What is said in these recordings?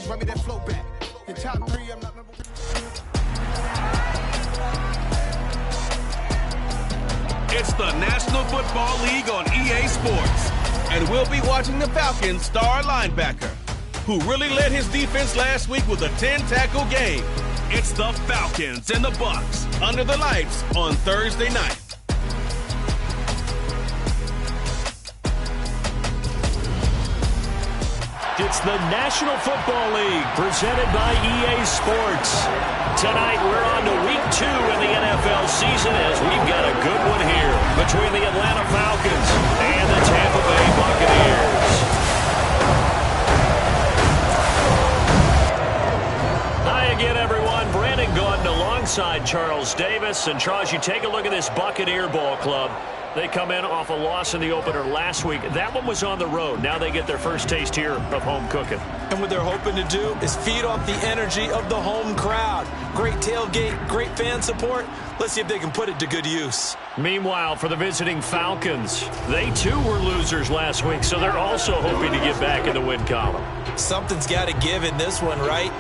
run me that flow back. In top 3, I'm not number 1. It's the National Football League on EA Sports. And we'll be watching the Falcons' star linebacker, who really led his defense last week with a 10-tackle game. It's the Falcons and the Bucs under the lights on Thursday night. It's the National Football League presented by EA Sports. Tonight we're on to week 2 in the NFL season as we've got a good one here between the Atlanta Falcons and the Tampa Bay Buccaneers. Hi again, everyone. Brandon Gordon alongside Charles Davis. And Charles, you take a look at this Buccaneer ball club. They come in off a loss in the opener last week. That one was on the road. Now they get their first taste here of home cooking. And what they're hoping to do is feed off the energy of the home crowd. Great tailgate, great fan support. Let's see if they can put it to good use. Meanwhile, for the visiting Falcons, they too were losers last week, so they're also hoping to get back in the win column. Something's got to give in this one, right?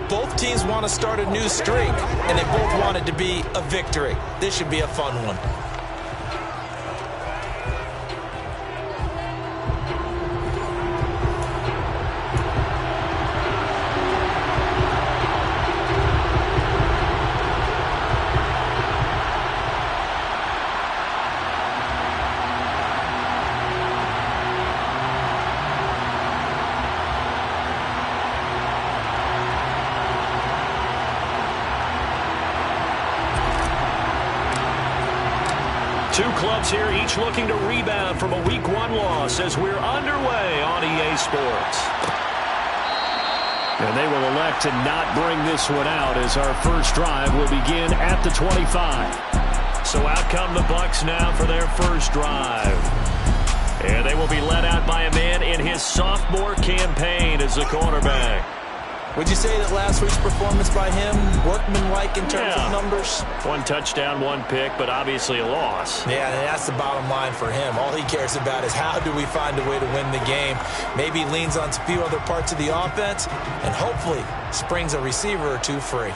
Both teams want to start a new streak, and they both want it to be a victory. This should be a fun one. Two clubs here, each looking to rebound from a Week 1 loss as we're underway on EA Sports. And they will elect to not bring this one out as our first drive will begin at the 25. So out come the Bucs now for their first drive. And they will be led out by a man in his sophomore campaign as the quarterback. Would you say that last week's performance by him, workmanlike in terms of numbers? 1 touchdown, 1 pick, but obviously a loss. Yeah, and that's the bottom line for him. All he cares about is how do we find a way to win the game. Maybe he leans on a few other parts of the offense and hopefully springs a receiver or two free.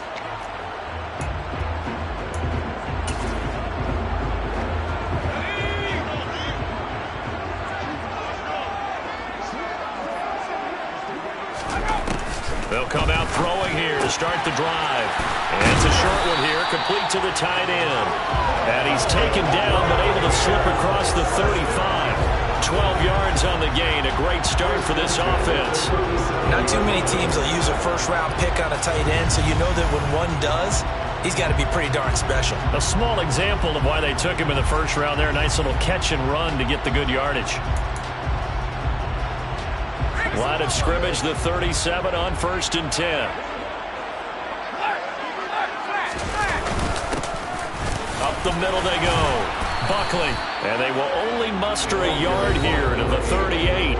They'll come out throwing here to start the drive. And it's a short one here, complete to the tight end. And he's taken down, but able to slip across the 35. 12 yards on the gain. A great start for this offense. Not too many teams will use a first-round pick on a tight end, so you know that when one does, he's got to be pretty darn special. A small example of why they took him in the first round there. Nice little catch and run to get the good yardage. Line of scrimmage, the 37 on 1st and 10. Up the middle they go. Buckley. And they will only muster a yard here to the 38.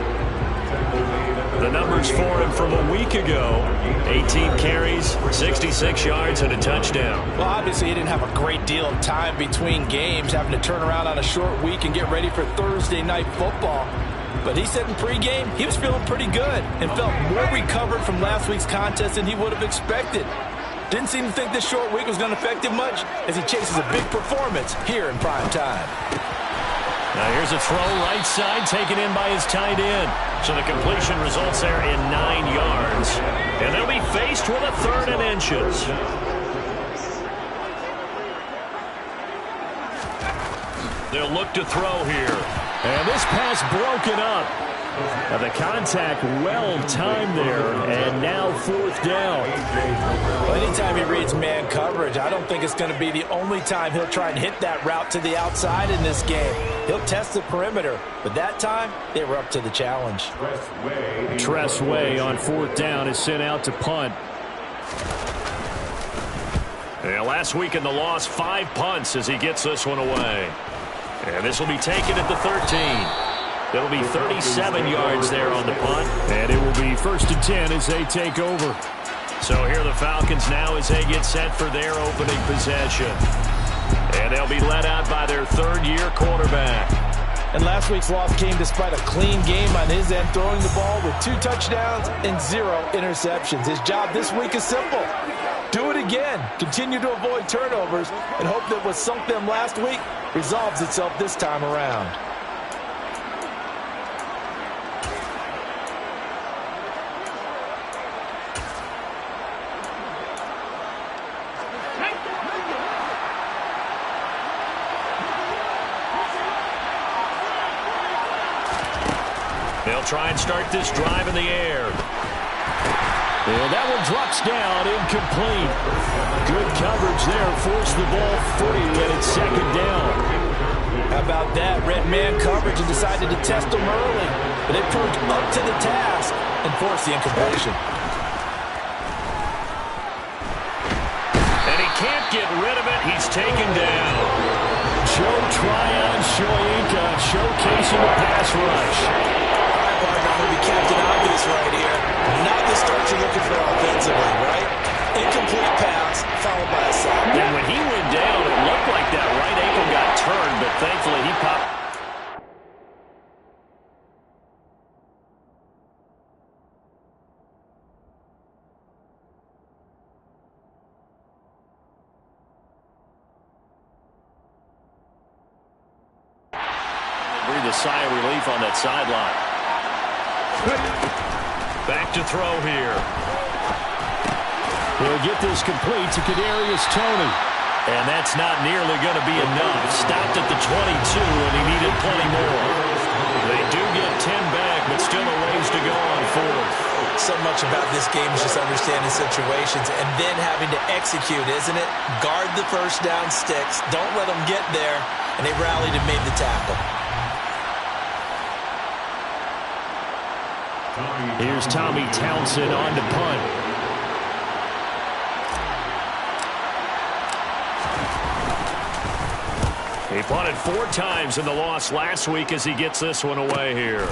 The numbers for him from a week ago. 18 carries, 66 yards, and a touchdown. Well, obviously he didn't have a great deal of time between games, having to turn around on a short week and get ready for Thursday night football. But he said in pregame he was feeling pretty good and felt more recovered from last week's contest than he would have expected. Didn't seem to think this short week was going to affect him much as he chases a big performance here in prime time. Now here's a throw right side taken in by his tight end. So the completion results there in 9 yards. And they'll be faced with a 3rd and inches. They'll look to throw here. And this pass broken up. Now the contact well-timed there, and now 4th down. Well, anytime he reads man coverage, I don't think it's going to be the only time he'll try and hit that route to the outside in this game. He'll test the perimeter, but that time, they were up to the challenge. Tressway on 4th down is sent out to punt. And last week in the loss, 5 punts as he gets this one away. And this will be taken at the 13. It'll be 37 yards there on the punt. And it will be 1st and 10 as they take over. So here are the Falcons now as they get set for their opening possession. And they'll be led out by their 3rd-year quarterback. And last week's loss came despite a clean game on his end, throwing the ball with 2 touchdowns and 0 interceptions. His job this week is simple. Do it again. Continue to avoid turnovers and hope that what sunk them last week resolves itself this time around. They'll try and start this drive in the air. And that one drops down, incomplete. Good coverage there, forced the ball free, and it's second down. How about that? Red man coverage and decided to test them early. But they proved up to the task and forced the incompletion. And he can't get rid of it. He's taken down. Joe Tryon Shoyinka showcasing the pass rush. Partner, I'm going to be Captain Obvious right here. Not the start you're looking for offensively, right? Incomplete pass, followed by a sack. And when he went down, it looked like that right ankle got turned, but thankfully he popped. Breathe a sigh of relief on that sideline. Back to throw here. He'll get this complete to Kadarius Toney. And that's not nearly going to be enough. Stopped at the 22, and he needed plenty more. They do get 10 back, but still a ways to go on fourth. So much about this game is just understanding situations and then having to execute, isn't it? Guard the first down sticks. Don't let them get there. And they rallied and made the tackle. Here's Tommy Townsend on to punt. He punted 4 times in the loss last week as he gets this one away here.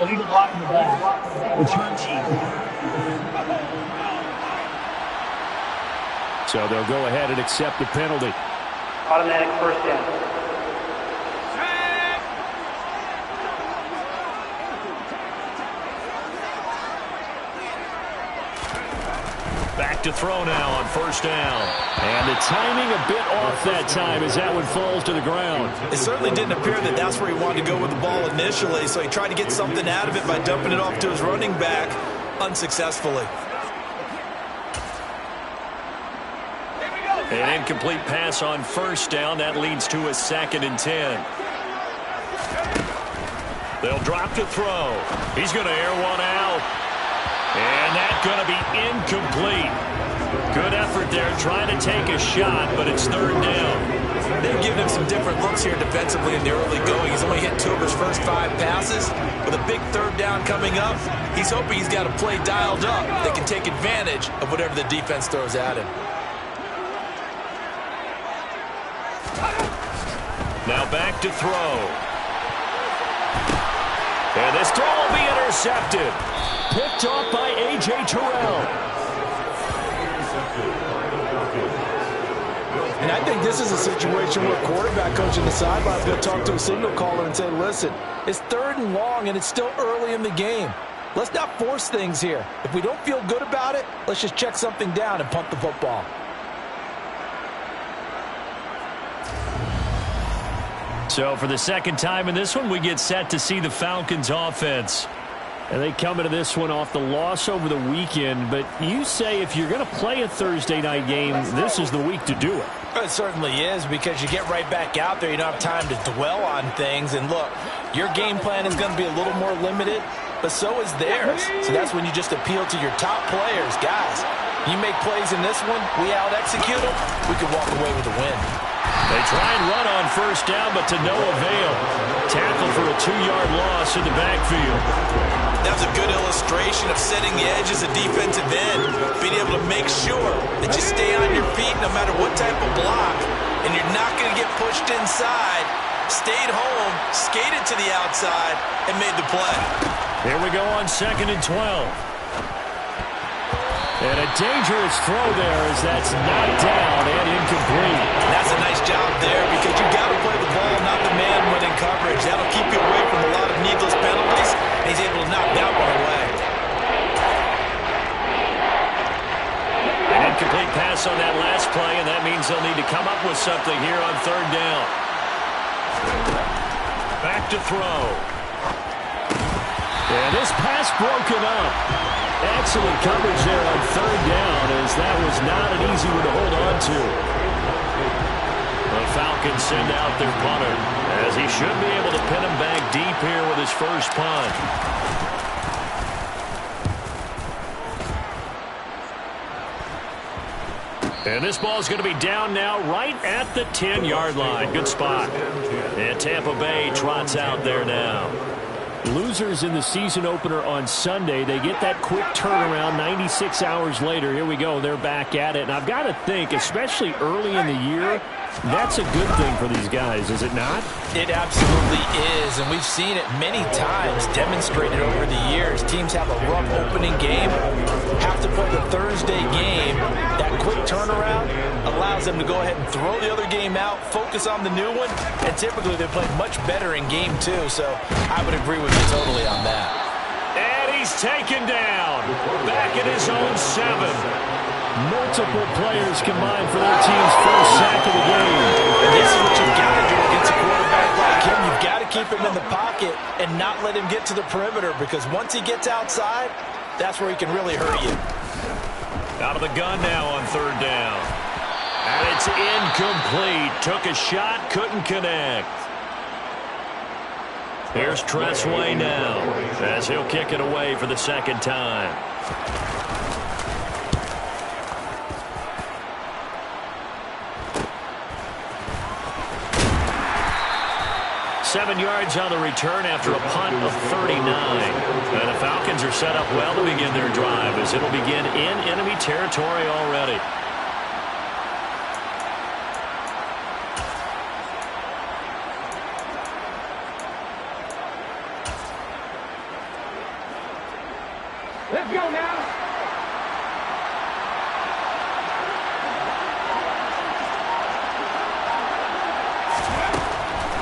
Illegal block in the back. Return team. So they'll go ahead and accept the penalty. Automatic first down. Back to throw now on first down. And the timing a bit off that time as that one falls to the ground. It certainly didn't appear that that's where he wanted to go with the ball initially, so he tried to get something out of it by dumping it off to his running back unsuccessfully. An incomplete pass on first down. That leads to a 2nd and 10. They'll drop to throw. He's going to air one out. And that's going to be incomplete. Good effort there trying to take a shot, but it's 3rd down. They've given him some different looks here defensively in the early going. He's only hit 2 of his first 5 passes. With a big 3rd down coming up, he's hoping he's got a play dialed up that can take advantage of whatever the defense throws at him. Now back to throw. And this throw will be intercepted. Picked off by A.J. Terrell. And I think this is a situation where a quarterback coach in the sideline is going to talk to a signal caller and say, listen, it's 3rd and long and it's still early in the game. Let's not force things here. If we don't feel good about it, let's just check something down and punt the football. So for the 2nd time in this one, we get set to see the Falcons offense. And they come into this one off the loss over the weekend. But you say if you're going to play a Thursday night game, this is the week to do it. It certainly is, because you get right back out there. You don't have time to dwell on things. And look, your game plan is going to be a little more limited, but so is theirs. So that's when you just appeal to your top players. Guys, you make plays in this one, we out-execute them, we can walk away with a win. They try and run on first down, but to no avail. Tackle for a 2-yard loss in the backfield. That's a good illustration of setting the edge as a defensive end, being able to make sure that you stay on your feet no matter what type of block, and you're not going to get pushed inside. Stayed home, skated to the outside, and made the play. Here we go on 2nd and 12. And a dangerous throw there as that's knocked down and incomplete. That's a nice job there because you got to play the ball, not the man when in coverage. That'll keep you away from a lot of needless penalties. And he's able to knock that one away. An incomplete pass on that last play, and that means they'll need to come up with something here on third down. Back to throw. And this pass broken up. Excellent coverage there on third down, as that was not an easy one to hold on to. The Falcons send out their punter, as he should be able to pin him back deep here with his first punt. And this ball is going to be down now right at the 10-yard line. Good spot. And Tampa Bay trots out there now. Losers in the season opener on Sunday. They get that quick turnaround 96 hours later. Here we go. They're back at it. And I've got to think, especially early in the year, that's a good thing for these guys, is it not? It absolutely is, and we've seen it many times demonstrated over the years. Teams have a rough opening game, have to play the Thursday game. That quick turnaround allows them to go ahead and throw the other game out, focus on the new one, and typically they play much better in game two, so I would agree with you totally on that. And he's taken down, back at his own 7. Multiple players combined for their team's first sack of the game. And this is what you've got to do against a quarterback like him. You've got to keep him in the pocket and not let him get to the perimeter, because once he gets outside, that's where he can really hurt you. Out of the gun now on third down. And it's incomplete. Took a shot, couldn't connect. Here's Tressway now, as he'll kick it away for the second time. 7 yards on the return after a punt of 39. And the Falcons are set up well to begin their drive, as it'll begin in enemy territory already. Let's go now.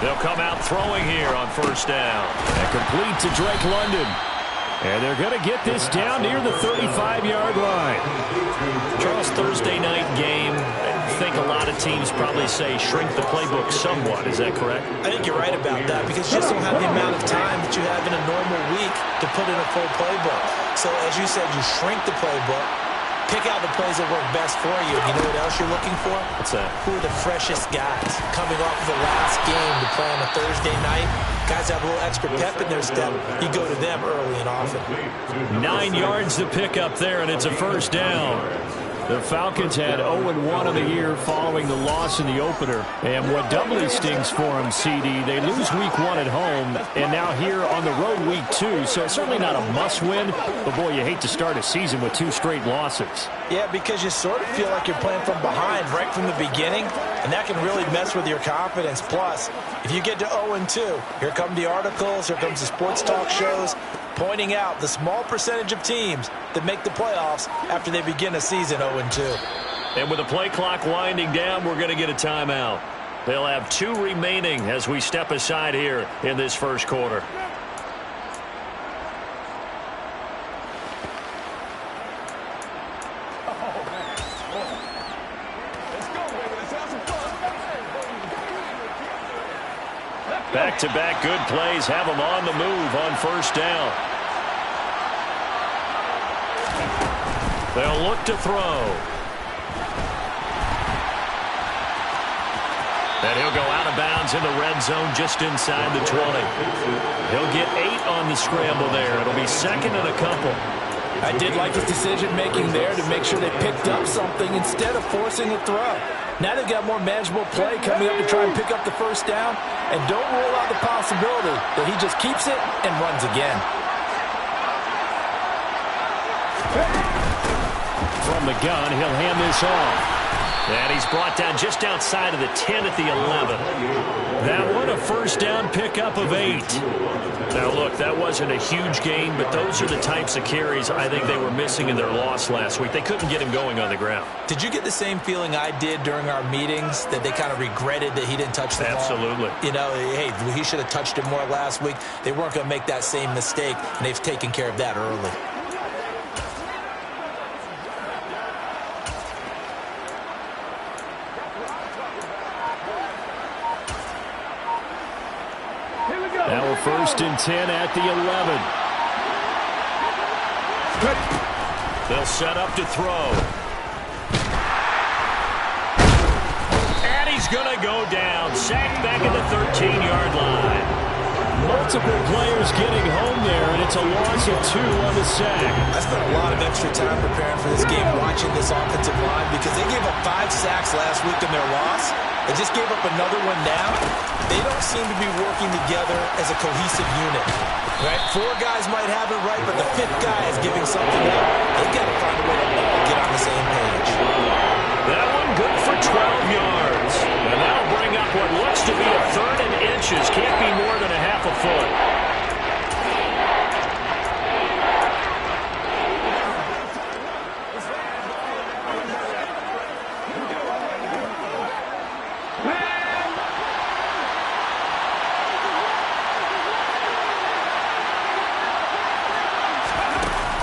They'll come out throwing here on first down. And complete to Drake London. And they're going to get this down near the 35-yard line. Charles, Thursday night game, I think a lot of teams probably say shrink the playbook somewhat. Is that correct? I think you're right about that, because you just don't have the amount of time that you have in a normal week to put in a full playbook. So as you said, you shrink the playbook, pick out the plays that work best for you. You know what else you're looking for? What's that? Who are the freshest guys coming off of the last game to play on a Thursday night? Guys have a little extra pep in their step. You go to them early and often. 9 yards to pick up there, and it's a first down. The Falcons had 0-1 of the year following the loss in the opener. And what doubly stings for them, CD, they lose week 1 at home, and now here on the road week 2. So it's certainly not a must-win, but boy, you hate to start a season with 2 straight losses. Yeah, because you sort of feel like you're playing from behind right from the beginning, and that can really mess with your confidence. Plus, if you get to 0-2, here come the articles, here comes the sports talk shows, pointing out the small percentage of teams that make the playoffs after they begin a season 0-2. And with the play clock winding down, we're going to get a timeout. They'll have 2 remaining as we step aside here in this first quarter. Back-to-back good plays have them on the move on first down. They'll look to throw. And he'll go out of bounds in the red zone just inside the 20. He'll get 8 on the scramble there. It'll be second and a couple. I did like his decision-making there to make sure they picked up something instead of forcing a throw. Now they've got more manageable play coming up to try and pick up the first down. And don't rule out the possibility that he just keeps it and runs again. From the gun, he'll hand this off. And he's brought down just outside of the 10 at the 11. That one a first down pickup of 8. Now, look, that wasn't a huge gain, but those are the types of carries I think they were missing in their loss last week. They couldn't get him going on the ground. Did you get the same feeling I did during our meetings, that they kind of regretted that he didn't touch the ball? Absolutely. You know, hey, he should have touched it more last week. They weren't going to make that same mistake, and they've taken care of that early. Now we're 1st and 10 at the 11. They'll set up to throw. And he's going to go down. Sacked back at the 13-yard line. Multiple players getting home there, and it's a loss of 2 on the sack. I spent a lot of extra time preparing for this game, watching this offensive line, because they gave up 5 sacks last week in their loss. They just gave up another one now. They don't seem to be working together as a cohesive unit. Right? 4 guys might have it right, but the 5th guy is giving something up. They've got to find a way to all get on the same page. That one good for 12 yards. And that'll bring up what looks to be a 3rd and inches. Can't be more than a half a foot.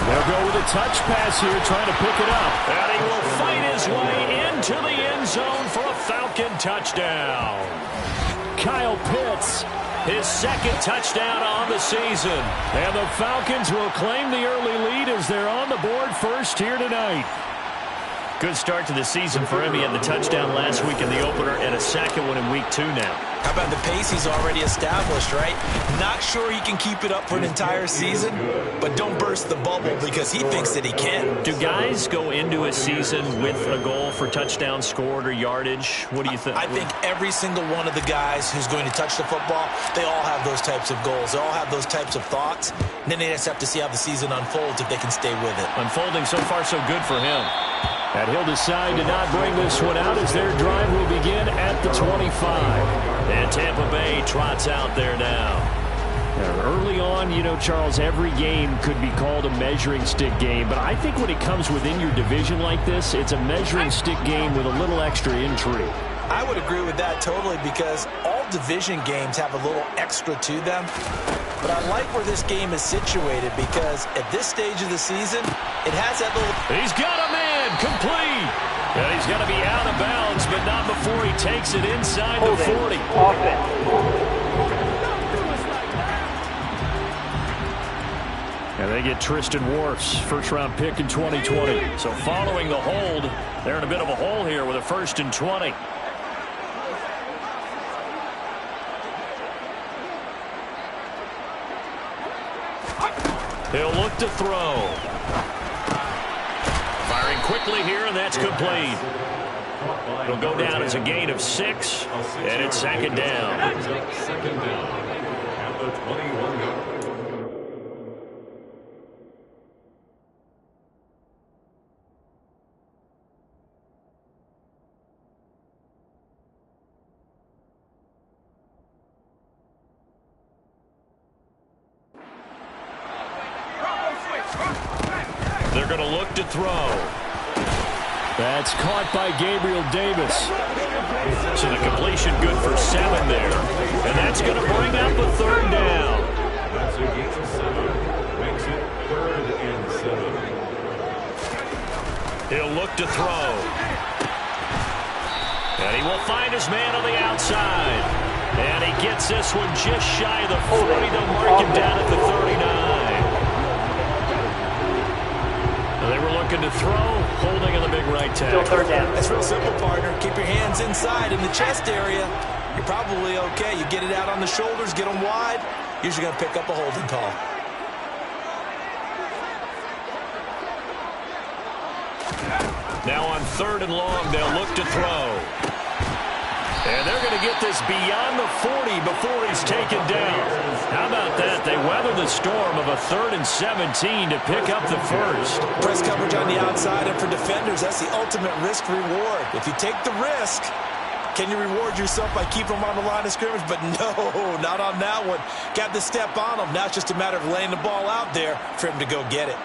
They'll go with a touch pass here, trying to pick it up. And he will fight his way into the end zone for a Falcon touchdown. Kyle Pitts, his 2nd touchdown on the season. And the Falcons will claim the early lead as they're on the board first here tonight. Good start to the season for him. He had the touchdown last week in the opener and a 2nd one in week 2 now. How about the pace he's already established, right? Not sure he can keep it up for an entire season, but don't burst the bubble because he thinks that he can. Do guys go into a season with a goal for touchdowns scored or yardage? What do you think? I think every single one of the guys who's going to touch the football, they all have those types of goals. They all have those types of thoughts. And then they just have to see how the season unfolds if they can stay with it. Unfolding so far so good for him. And he'll decide to not bring this one out as their drive will begin at the 25. And Tampa Bay trots out there now. Early on, you know, Charles, every game could be called a measuring stick game. But I think when it comes within your division like this, it's a measuring stick game with a little extra intrigue. I would agree with that totally because all division games have a little extra to them. But I like where this game is situated because at this stage of the season, it has that little... He's got a man, complete. And he's going to be out of bounds, but not before he takes it inside the 40. And they get Tristan Wirfs, first-round pick in 2020. So following the hold, they're in a bit of a hole here with a 1st and 20. He'll look to throw. Firing quickly here, and that's complete. It'll go down as a gain of 6, and it's 2nd down. Second down at the 21-yard. They're going to look to throw. That's caught by Gabriel Davis. So the completion good for 7 there. And that's going to bring up a 3rd down. That's a gain of 7. Makes it 3rd and 7. He'll look to throw. And he will find his man on the outside. And he gets this one just shy of the 40. They'll mark him down at the 39. They were looking to throw, holding on the big right tackle. Still 3rd down. It's real simple, partner. Keep your hands inside in the chest area. You're probably okay. You get it out on the shoulders, get them wide. Usually going to pick up a holding call. Now on 3rd and long, they'll look to throw. And they're going to get this beyond the 40 before he's taken down. How about that? They weather the storm of a 3rd and 17 to pick up the 1st. Press coverage on the outside, and for defenders, that's the ultimate risk reward. If you take the risk, Can you reward yourself by keeping them on the line of scrimmage? But no, not on that one. Got to step on them. Now it's just a matter of laying the ball out there for him to go get it.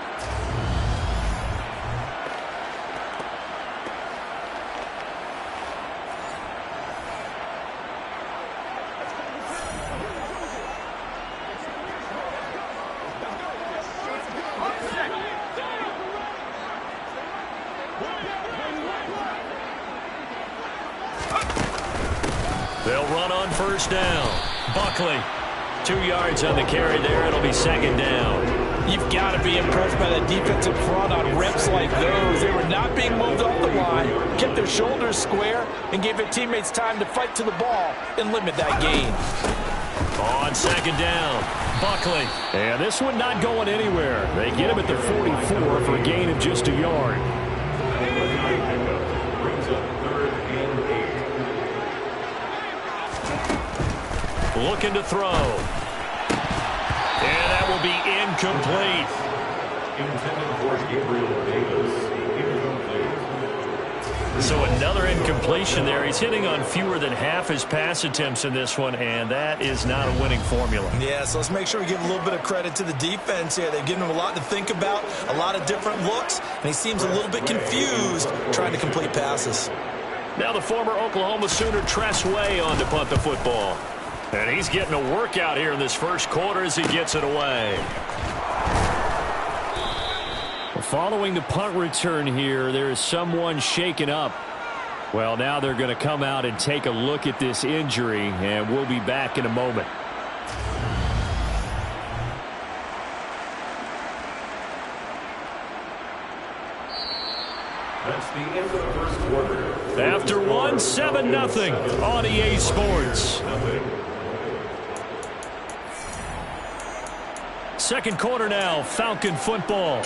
They'll run on first down. Buckley, 2 yards on the carry there. It'll be second down. You've got to be impressed by that defensive front on reps like those. They were not being moved off the line, kept their shoulders square, and gave their teammates time to fight to the ball and limit that gain. On second down, Buckley. And this one not going anywhere. They get him at the 44 for a gain of just a yard. Brings up 3rd and 8. Looking to throw. And that will be incomplete. Intended for Gabriel Davis. Incomplete. So another incompletion there. He's hitting on fewer than half his pass attempts in this one, and that is not a winning formula. Yeah, so let's make sure we give a little bit of credit to the defense here. They've given him a lot to think about, a lot of different looks, and he seems a little bit confused trying to complete passes. Now the former Oklahoma Sooner Tress Way on to punt the football. And he's getting a workout here in this first quarter as he gets it away. Following the punt return here, there is someone shaken up. Well, now they're going to come out and take a look at this injury, and we'll be back in a moment. That's the end of the first quarter. After one, 7-0 on EA Sports. Second quarter now, Falcon football.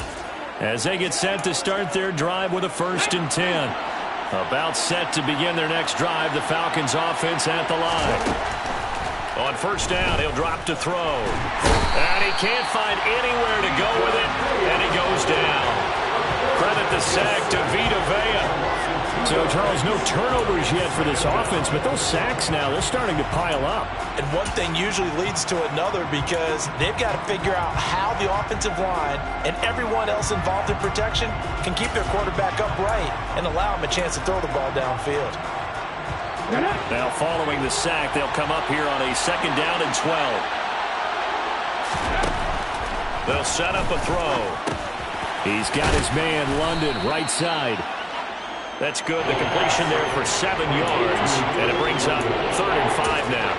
As they get set to start their drive with a 1st and 10. About set to begin their next drive, the Falcons offense at the line. On first down, he'll drop to throw. And he can't find anywhere to go with it, and he goes down. Credit the sack to Vita Vea. So, Charles, no turnovers yet for this offense, but those sacks now, they're starting to pile up. And one thing usually leads to another because they've got to figure out how the offensive line and everyone else involved in protection can keep their quarterback upright and allow him a chance to throw the ball downfield. Now, following the sack, they'll come up here on a 2nd down and 12. They'll set up a throw. He's got his man, London, right side. That's good. The completion there for 7 yards. And it brings up 3rd and 5 now.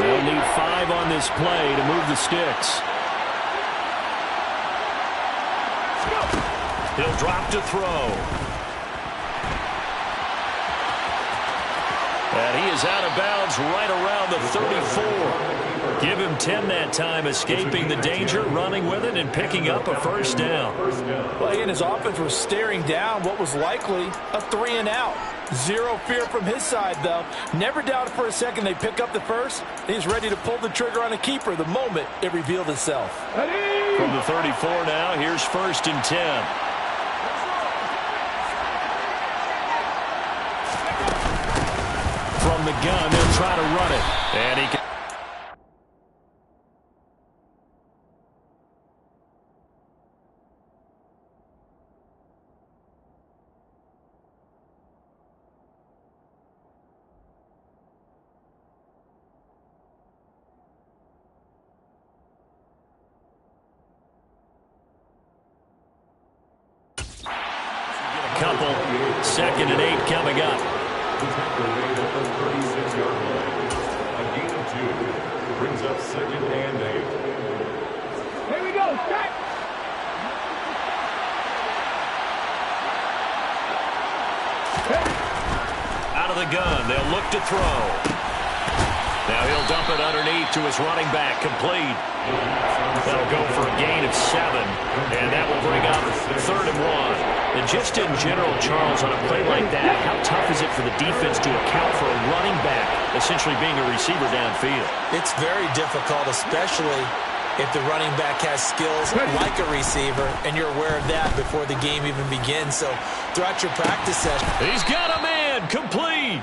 They'll need 5 on this play to move the sticks. He'll drop to throw. And he is out of bounds right around the 34. Give him 10 that time, escaping the danger, running with it, and picking up a 1st down. Well, he and his offense were staring down what was likely a 3-and-out. Zero fear from his side, though. Never doubted for a second they pick up the first. He's ready to pull the trigger on a keeper the moment it revealed itself. From the 34 now, here's 1st and 10. From the gun, they'll try to run it. And he can. Couple. 2nd and 8 coming up. A gain of 2 brings up 2nd and 8. Here we go, strike! Out of the gun, they'll look to throw. Now he'll dump it underneath to his running back, complete. That'll go for a gain of 7, and that will bring up 3rd and 1. And just in general, Charles, on a play like that, how tough is it for the defense to account for a running back essentially being a receiver downfield? It's very difficult, especially if the running back has skills like a receiver, and you're aware of that before the game even begins. So throughout your practice session. He's got a man, complete.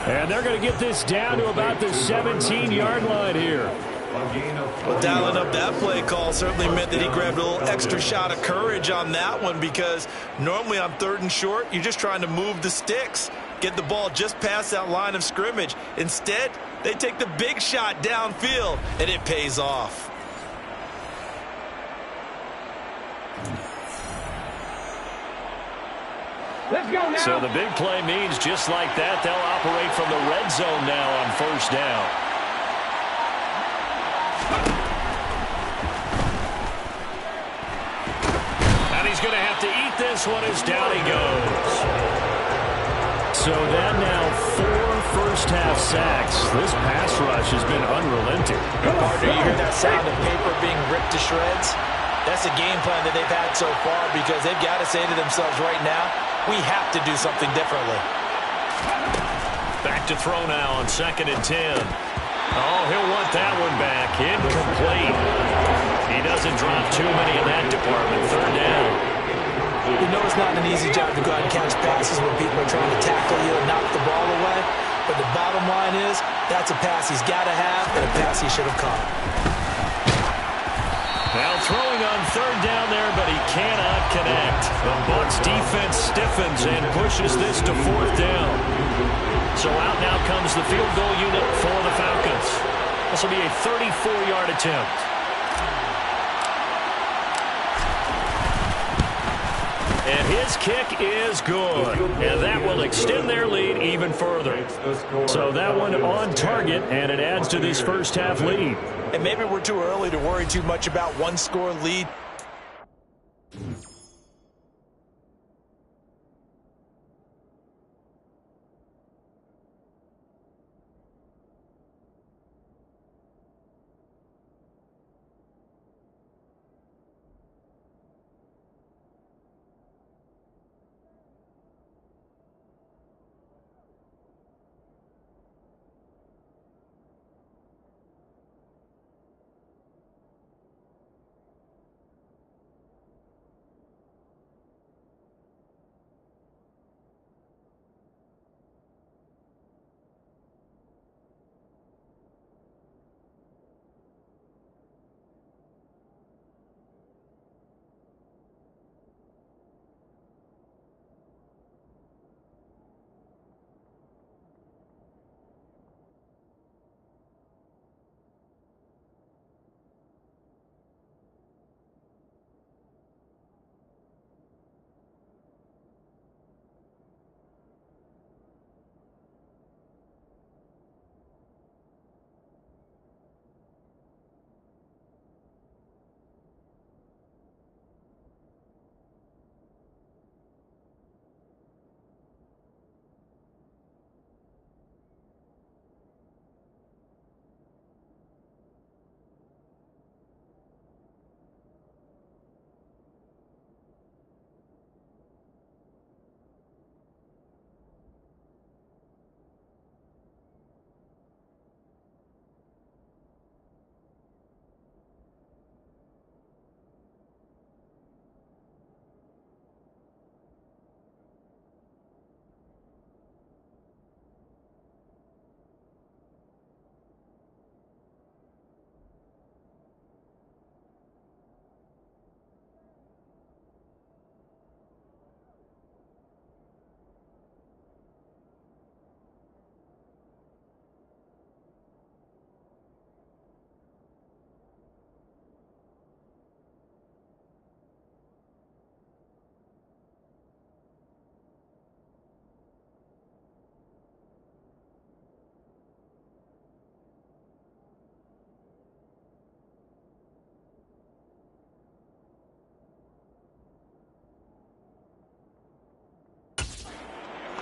And they're going to get this down to about the 17-yard line here. Well, dialing up that play call certainly meant that he grabbed a little extra shot of courage on that one, because normally on 3rd and short, you're just trying to move the sticks, get the ball just past that line of scrimmage. Instead, they take the big shot downfield, and it pays off. Let's go now. So the big play means just like that, they'll operate from the red zone now on 1st down. And he's going to have to eat this one as down he goes. So that now 4 first-half sacks. This pass rush has been unrelenting. Partner, you hear that sound of paper being ripped to shreds? That's the game plan that they've had so far, because they've got to say to themselves right now, we have to do something differently. Back to throw now on 2nd and 10. Oh, he'll want that one back. Incomplete. He doesn't drop too many in that department. 3rd down. You know it's not an easy job to go out and catch passes when people are trying to tackle you and knock the ball away. But the bottom line is, that's a pass he's got to have and a pass he should have caught. Now throwing on 3rd down there, but he cannot connect. The Bucs defense stiffens and pushes this to 4th down. So out now comes the field goal unit for the Falcons. This will be a 34-yard attempt. And his kick is good. And that will extend their lead even further. So that one on target, and it adds to this first-half lead. And maybe we're too early to worry too much about one-score lead.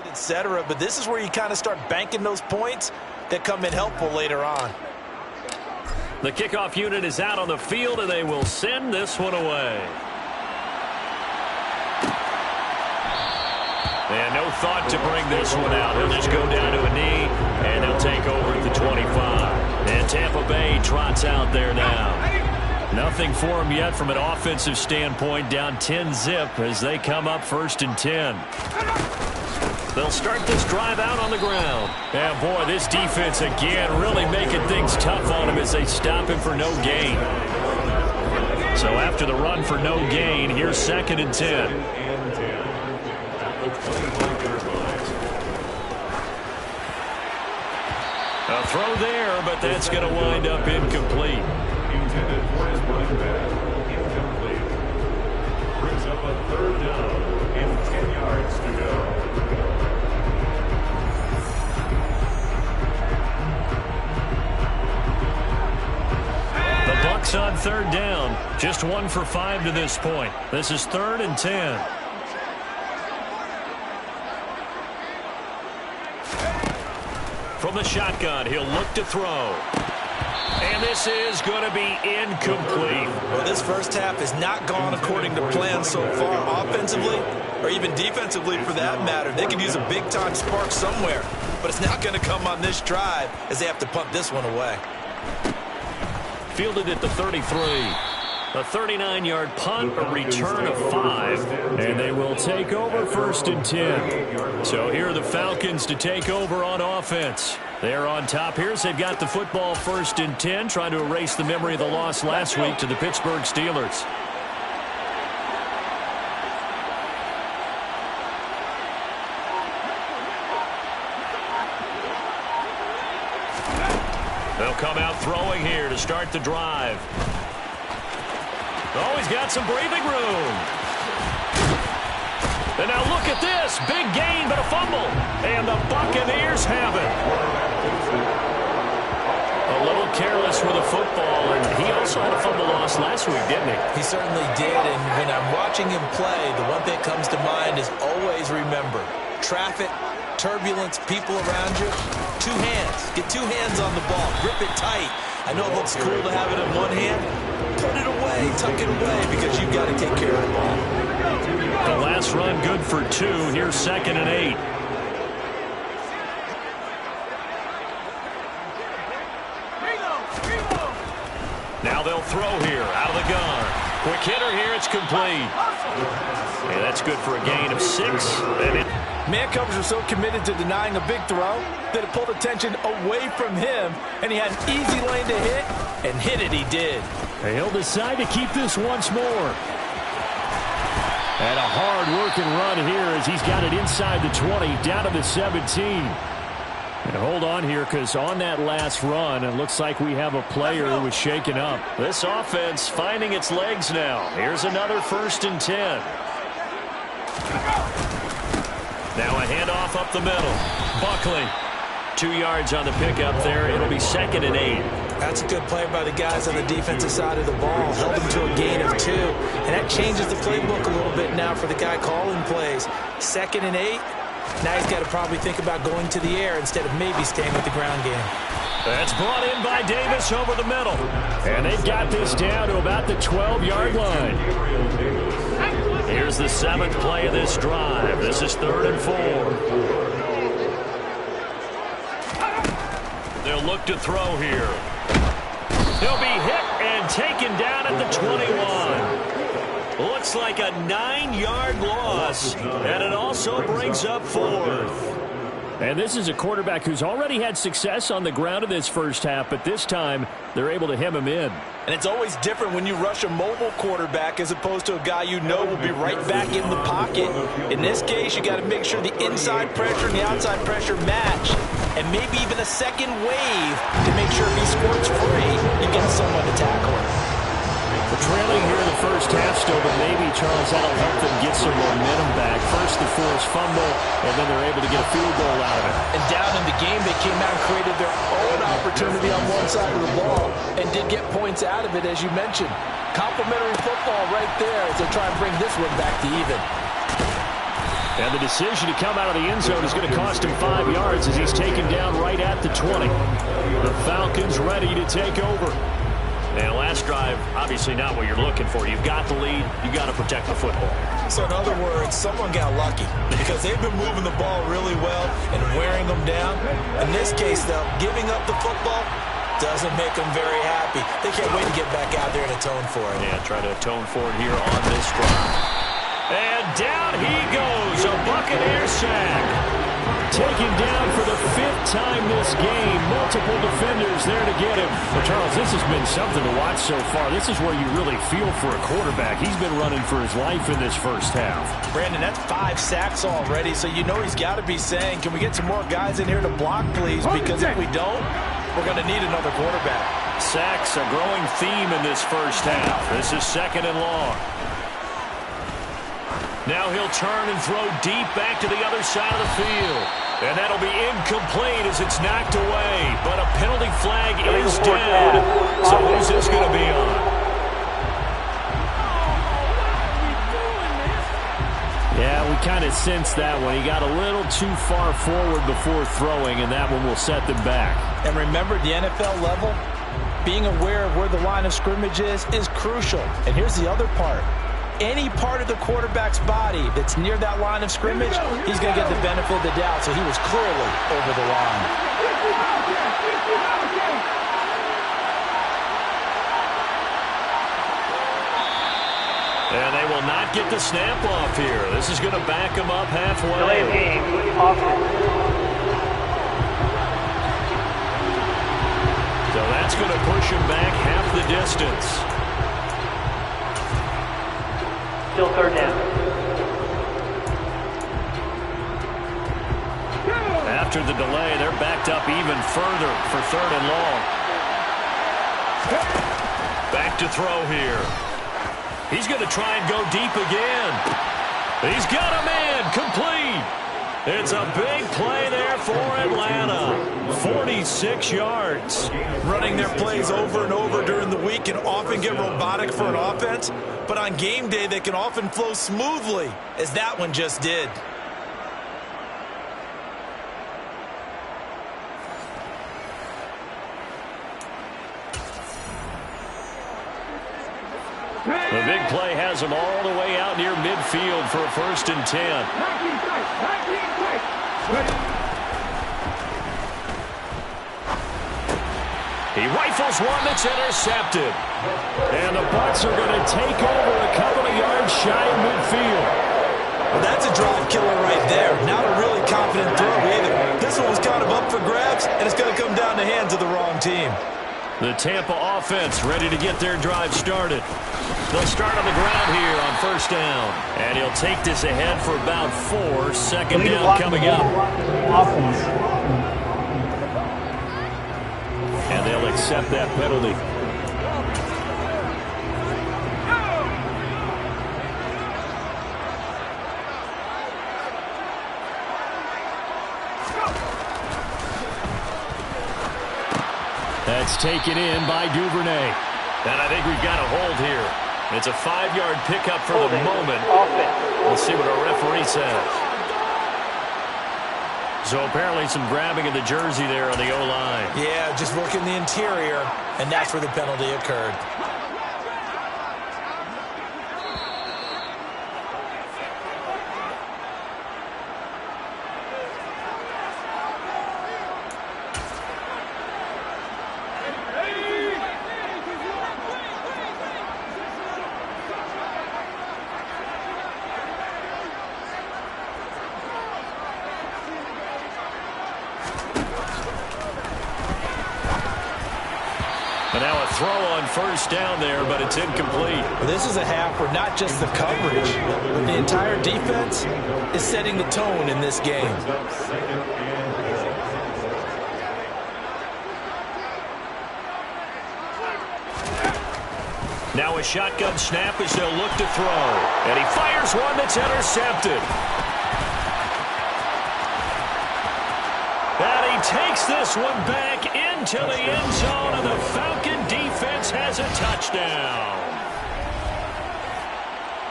Etc. But this is where you kind of start banking those points that come in helpful later on. The kickoff unit is out on the field, and they will send this one away. And no thought to bring this one out. He'll just go down to a knee, and they'll take over at the 25. And Tampa Bay trots out there now. Nothing for them yet from an offensive standpoint, down 10-zip as they come up 1st and 10. They'll start this drive out on the ground. And boy, this defense again really making things tough on him as they stop him for no gain. So after the run for no gain, here's 2nd and 10. A throw there, but that's going to wind up incomplete. Intended for his running back. Incomplete. Brings up a 3rd down and 10 yards to go. The Bucs on 3rd down. Just 1 for 5 to this point. This is 3rd and 10. From the shotgun, he'll look to throw. And this is going to be incomplete. Well, this first half has not gone according to plan so far, offensively or even defensively for that matter. They could use a big-time spark somewhere, but it's not going to come on this drive as they have to punt this one away. Fielded at the 33. A 39-yard punt, a return of 5, and they will take over 1st and 10. So here are the Falcons to take over on offense. They're on top here as they've got the football 1st and 10, trying to erase the memory of the loss last week to the Pittsburgh Steelers. They'll come out throwing here to start the drive. Oh, he's got some breathing room. And now look at this. Big gain, but a fumble. And the Buccaneers have it. A little careless with the football, and he also had a fumble loss last week, didn't he? He certainly did, and when I'm watching him play, the one thing that comes to mind is always remember, traffic, turbulence, people around you, 2 hands. Get 2 hands on the ball. Grip it tight. I know it looks cool to have it in one hand. Put it away, tuck it away, because you've got to take care of the ball. The last run good for 2. Here's 2nd and 8. Now they'll throw here out of the gun. Quick hitter here. It's complete. Hey, that's good for a gain of 6. Man covers are so committed to denying a big throw that it pulled attention away from him, and he had an easy lane to hit, and hit it he did. He'll decide to keep this once more. And a hard-working run here as he's got it inside the 20, down to the 17. And hold on here, because on that last run, it looks like we have a player who was shaken up. This offense finding its legs now. Here's another 1st and 10. Now a handoff up the middle. Buckley, 2 yards on the pickup there. It'll be 2nd and 8. That's a good play by the guys on the defensive side of the ball. Held them to a gain of 2. And that changes the playbook a little bit now for the guy calling plays. 2nd and 8. Now he's got to probably think about going to the air instead of maybe staying with the ground game. That's brought in by Davis over the middle. And they've got this down to about the 12-yard line. Here's the 7th play of this drive. This is 3rd and 4. They'll look to throw here. He'll be hit and taken down at the 21. Looks like a 9-yard loss, and it also brings up 4th. And this is a quarterback who's already had success on the ground in this first half, but this time they're able to hem him in. And it's always different when you rush a mobile quarterback as opposed to a guy you know will be right back in the pocket. In this case, you got to make sure the inside pressure and the outside pressure match, and maybe even a second wave to make sure if he squirts free, you get someone to tackle him. We're trailing here in the first half still, but maybe, Charles, that'll help them get some momentum back. First the forced fumble, and then they're able to get a field goal out of it. And down in the game, they came out and created their own opportunity on one side of the ball and did get points out of it, as you mentioned. Complimentary football right there as they try and bring this one back to even. And the decision to come out of the end zone is going to cost him 5 yards as he's taken down right at the 20. The Falcons ready to take over. And last drive, obviously not what you're looking for. You've got the lead. You've got to protect the football. So in other words, someone got lucky because they've been moving the ball really well and wearing them down. In this case, though, giving up the football, Doesn't make them very happy. They can't wait to get back out there and atone for it. Yeah, try to atone for it here on this drive. And down he goes, a Buccaneer sack. Taken down for the 5th time this game. Multiple defenders there to get him. Well, Charles, this has been something to watch so far. This is where you really feel for a quarterback. He's been running for his life in this first half. Brandon, that's 5 sacks already, so you know he's got to be saying, can we get some more guys in here to block, please? Because if we don't, we're going to need another quarterback. Sacks, a growing theme in this first half. This is 2nd and long. Now he'll turn and throw deep back to the other side of the field. And that'll be incomplete as it's knocked away. But a penalty flag is down. So who's this going to be on? Yeah, we kind of sensed that one. He got a little too far forward before throwing, and that one will set them back. And remember, the NFL level, being aware of where the line of scrimmage is crucial. And here's the other part. Any part of the quarterback's body that's near that line of scrimmage, he's going to get the benefit of the doubt. So he was clearly over the line. And they will not get the snap off here. This is going to back him up halfway. Delay of game, offense. So that's going to push him back half the distance. Still 3rd down. After the delay, they're backed up even further for 3rd and long. Back to throw here. He's going to try and go deep again. He's got a man complete. It's a big play there for Atlanta. 46 yards. Running their plays over and over during the week can often get robotic for an offense, but on game day they can often flow smoothly, as that one just did. The big play has him all the way out near midfield for a 1st and 10. He rifles one that's intercepted. And the Bucs are going to take over a couple of yards shy of midfield. Well, that's a drive killer right there. Not a really confident throw either. This one was kind of up for grabs, and it's going to come down the hands of the wrong team. The Tampa offense ready to get their drive started. They'll start on the ground here on 1st down. And he'll take this ahead for about 4. 2nd down coming up. And they'll accept that penalty. That's taken in by Duvernay. And I think we've got a hold here. It's a 5-yard pickup for the moment. We'll see what our referee says. So apparently some grabbing of the jersey there on the O-line. Yeah, just working the interior, and that's where the penalty occurred. And now a throw on 1st down there, but it's incomplete. Well, this is a half where not just the coverage, but the entire defense is setting the tone in this game. Now a shotgun snap as they'll look to throw. And he fires one that's intercepted. And he takes this one back into the end zone, and the Falcon defense has a touchdown.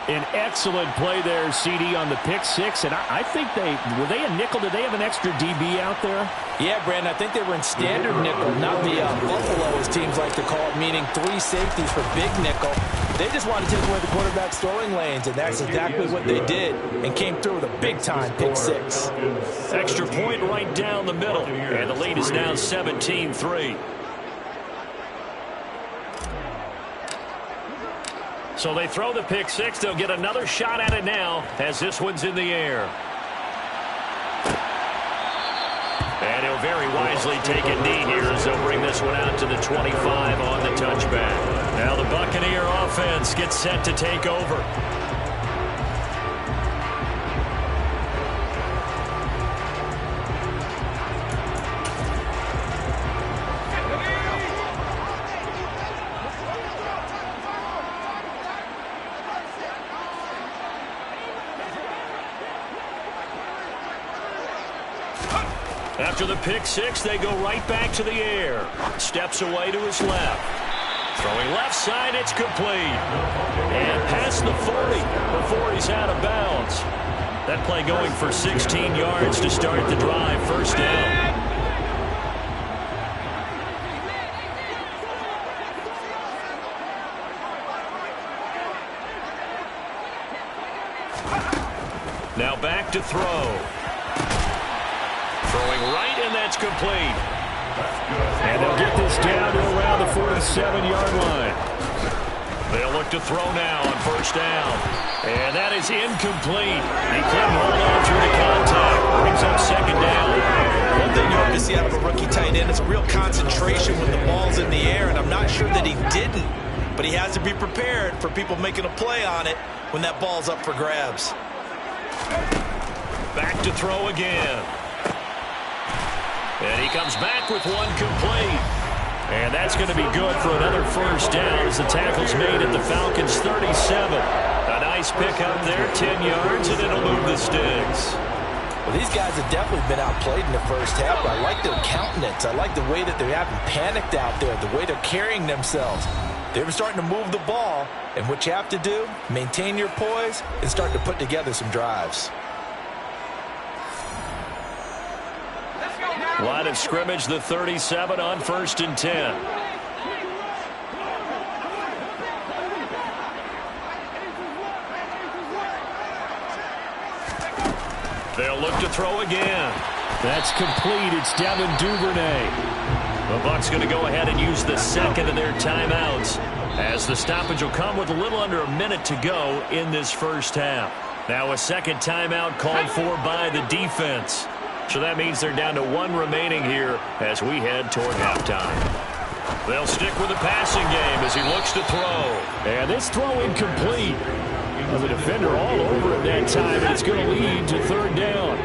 An excellent play there, CD, on the pick 6. And I think were they a nickel? Did they have an extra DB out there? Yeah, Brandon, I think they were in standard nickel, not the Buffalo, as teams like to call it, meaning 3 safeties for big nickel. They just wanted to take away the quarterback's throwing lanes, and that's exactly what they did, and came through with a big-time pick 6. Extra point right down the middle, and the lead is now 17-3. So they throw the pick six. They'll get another shot at it now as this one's in the air. And he'll very wisely take a knee here as they'll bring this one out to the 25 on the touchback. Now the Buccaneer offense gets set to take over. After the pick six, they go right back to the air. Steps away to his left. Throwing left side, it's complete. And past the 40 before he's out of bounds. That play going for 16 yards to start the drive. First down. Now back to throw. Throwing right, and that's complete. And they'll get this down to around the 47-yard line. They'll look to throw now on first down. And that is incomplete. He couldn't hold on through the contact. Brings up second down. One thing you hope to see out of a rookie tight end is a real concentration when the ball's in the air, and I'm not sure that he didn't. But he has to be prepared for people making a play on it when that ball's up for grabs. Back to throw again. And he comes back with one complete. And that's going to be good for another first down as the tackle's made at the Falcons' 37. A nice pickup there, 10 yards, and it'll move the sticks. Well, these guys have definitely been outplayed in the first half. I like their countenance. I like the way that they haven't panicked out there, the way they're carrying themselves. They're starting to move the ball, and what you have to do, maintain your poise and start to put together some drives. Line of scrimmage, the 37 on 1st and 10. They'll look to throw again. That's complete. It's Devin Duvernay. The Bucs going to go ahead and use the second of their timeouts as the stoppage will come with a little under a minute to go in this first half. Now a second timeout called for by the defense. So that means they're down to one remaining here as we head toward halftime. They'll stick with the passing game as he looks to throw. And this throw incomplete. The defender all over it that time, and it's going to lead to third down.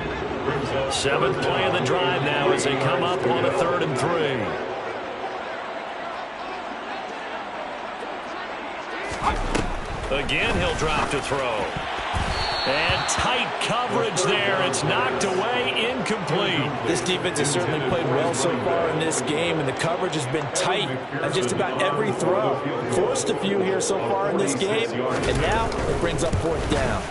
7th play of the drive now as they come up on a 3rd and 3. Again, he'll drop to throw. And tight coverage there. It's knocked away, incomplete. This defense has certainly played well so far in this game, and the coverage has been tight on just about every throw. Forced a few here so far in this game, and now it brings up 4th down.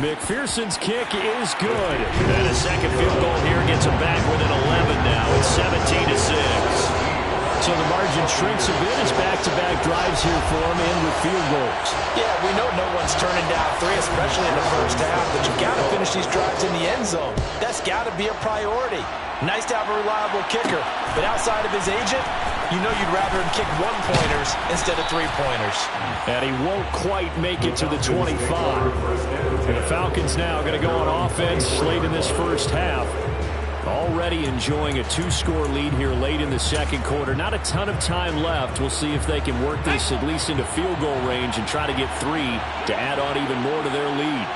McPherson's kick is good. And a second field goal here gets him back within 11 now. It's 17-6. So the margin shrinks a bit as back-to-back drives here for him and with field goals. Yeah, we know no one's turning down 3, especially in the first half, but you've got to finish these drives in the end zone. That's got to be a priority. Nice to have a reliable kicker, but outside of his agent, you know you'd rather him kick 1-pointers instead of 3-pointers. And he won't quite make it to the 25. And the Falcons now going to go on offense late in this first half. Already enjoying a 2-score lead here late in the second quarter. Not a ton of time left. We'll see if they can work this at least into field goal range and try to get 3 to add on even more to their lead.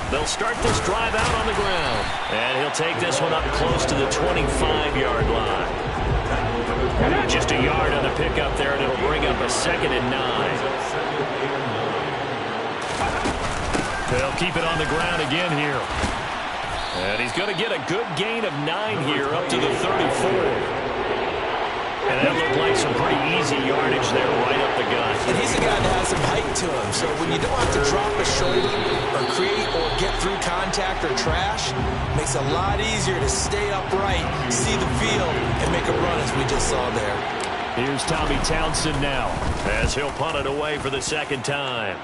They'll start this drive out on the ground. And he'll take this one up close to the 25-yard line. Just a yard on the pickup there, and it'll bring up a 2nd and 9. They'll keep it on the ground again here. And he's going to get a good gain of 9 here up to the 34. And that looked like some pretty easy yardage there right up the gut. And he's a guy that has some height to him. So when you don't have to drop a shoulder or create or get through contact or trash, it makes it a lot easier to stay upright, see the field, and make a run as we just saw there. Here's Tommy Townsend now as he'll punt it away for the second time.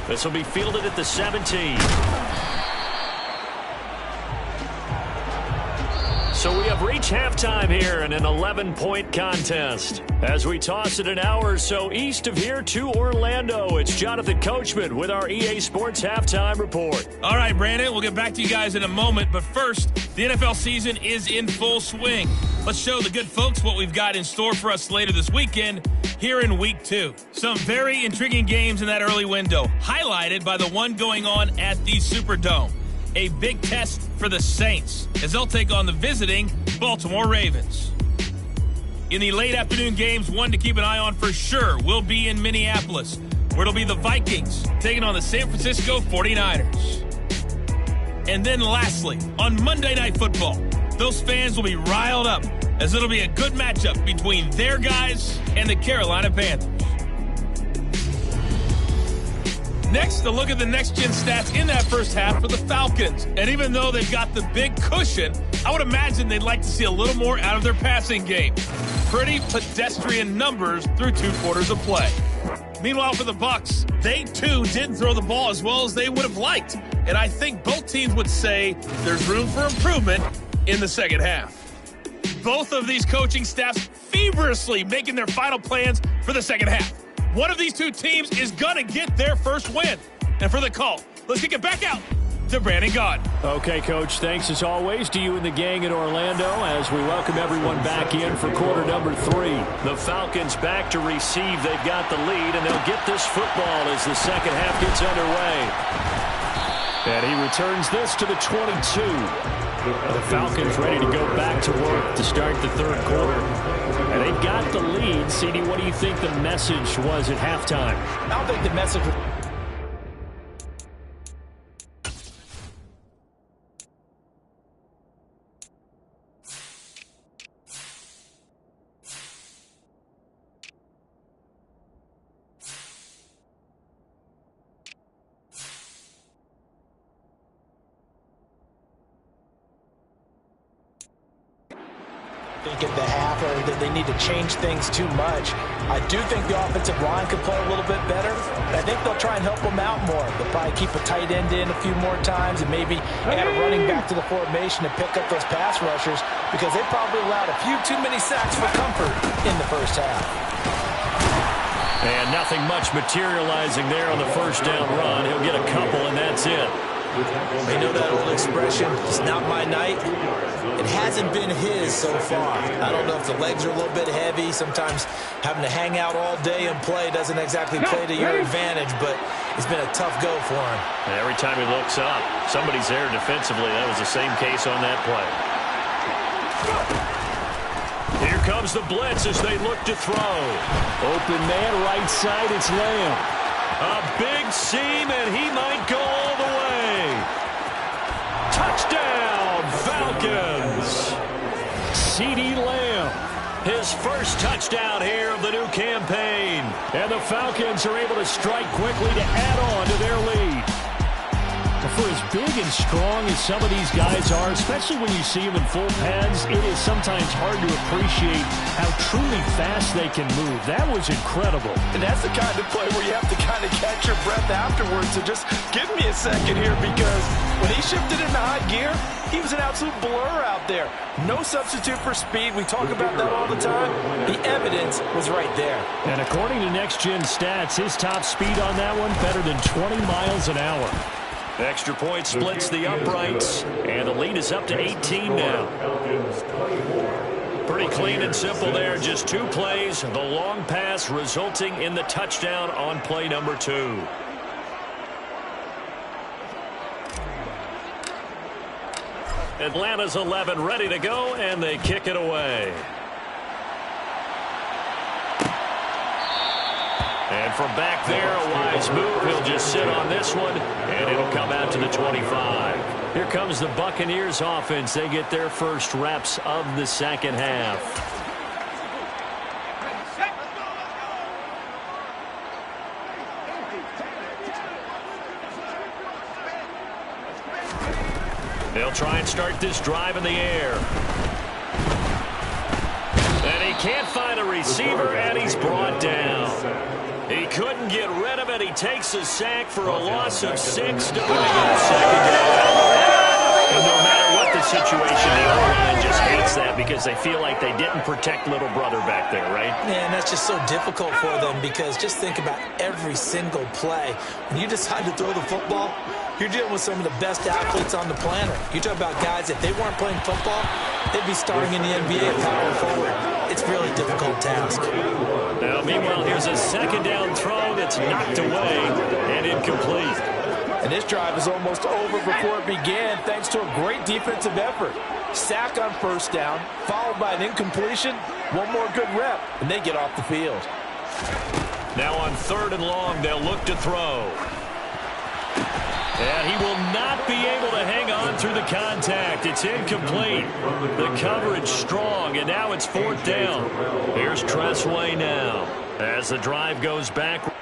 This will be fielded at the 17. So we have reached reach halftime here in an 11-point contest. As we toss it an hour or so east of here to Orlando, it's Jonathan Coachman with our EA Sports Halftime Report. All right, Brandon, we'll get back to you guys in a moment, but first, the NFL season is in full swing. Let's show the good folks what we've got in store for us later this weekend here in Week 2. Some very intriguing games in that early window, highlighted by the one going on at the Superdome. A big test for the Saints as they'll take on the visiting Baltimore Ravens. In the late afternoon games, one to keep an eye on for sure will be in Minneapolis, where it'll be the Vikings taking on the San Francisco 49ers. And then lastly, on Monday Night Football, those fans will be riled up as it'll be a good matchup between their guys and the Carolina Panthers. Next, a look at the next-gen stats in that first half for the Falcons. And even though they've got the big cushion, I would imagine they'd like to see a little more out of their passing game. Pretty pedestrian numbers through 2 quarters of play. Meanwhile, for the Bucs, they too didn't throw the ball as well as they would have liked. And I think both teams would say there's room for improvement in the second half. Both of these coaching staffs feverishly making their final plans for the second half. One of these two teams is going to get their first win. And for the call, let's kick it back out to Brandon Gaudin. Okay, Coach, thanks as always to you and the gang in Orlando as we welcome everyone back in for quarter number 3. The Falcons back to receive. They've got the lead, and they'll get this football as the second half gets underway. And he returns this to the 22. The Falcons ready to go back to work to start the third quarter. And they've got the lead. CD, what do you think the message was at halftime? I don't think the message was... think at the half or that they need to change things too much. I do think the offensive line could play a little bit better. I think they'll try and help them out more. They'll probably keep a tight end in a few more times and maybe add a running back to the formation to pick up those pass rushers because they probably allowed a few too many sacks for comfort in the first half. And nothing much materializing there on the first down run. He'll get a couple, and that's it. They know that old expression, it's not my night. It hasn't been his so far. I don't know if the legs are a little bit heavy. Sometimes having to hang out all day and play doesn't exactly play to your advantage, but it's been a tough go for him. And every time he looks up, somebody's there defensively. That was the same case on that play. Here comes the blitz as they look to throw. Open man, right side, it's Lamb. A big seam, and he might go all the way. Touchdown, Falcons. CeeDee Lamb. His first touchdown here of the new campaign. And the Falcons are able to strike quickly to add on to their lead. For as big and strong as some of these guys are, especially when you see them in full pads, it is sometimes hard to appreciate how truly fast they can move. That was incredible. And that's the kind of play where you have to kind of catch your breath afterwards. So just give me a second here because when he shifted into high gear, he was an absolute blur out there. No substitute for speed. We talk about that all the time. The evidence was right there. And according to Next Gen Stats, his top speed on that one better than 20 miles an hour. Extra point splits the uprights, and the lead is up to 18 now. Pretty clean and simple there, just 2 plays. The long pass resulting in the touchdown on play number 2. Atlanta's 11 ready to go, and they kick it away. And from back there, a wise move. He'll just sit on this one, and it'll come out to the 25. Here comes the Buccaneers offense. They get their first reps of the second half. They'll try and start this drive in the air. And he can't find a receiver, and he's brought down. He couldn't get rid of it. He takes a sack for a loss of 6 to bring up second down. And no matter what the situation, the O-line just hates that because they they feel like they didn't protect little brother back there, right? Man, that's just so difficult for them because just think about every single play. When you decide to throw the football, you're dealing with some of the best athletes on the planet. You talk about guys, if they weren't playing football, they'd be starting in the NBA at power forward. It's a really difficult task. Now, meanwhile, here's a second down throw that's knocked away and incomplete. And this drive is almost over before it began thanks to a great defensive effort. Sack on first down, followed by an incompletion, one more good rep, and they get off the field. Now on 3rd and long, they'll look to throw. And he will not be able to hang on through the contact. It's incomplete. The coverage strong, and now it's 4th down. Here's Tressway now as the drive goes back.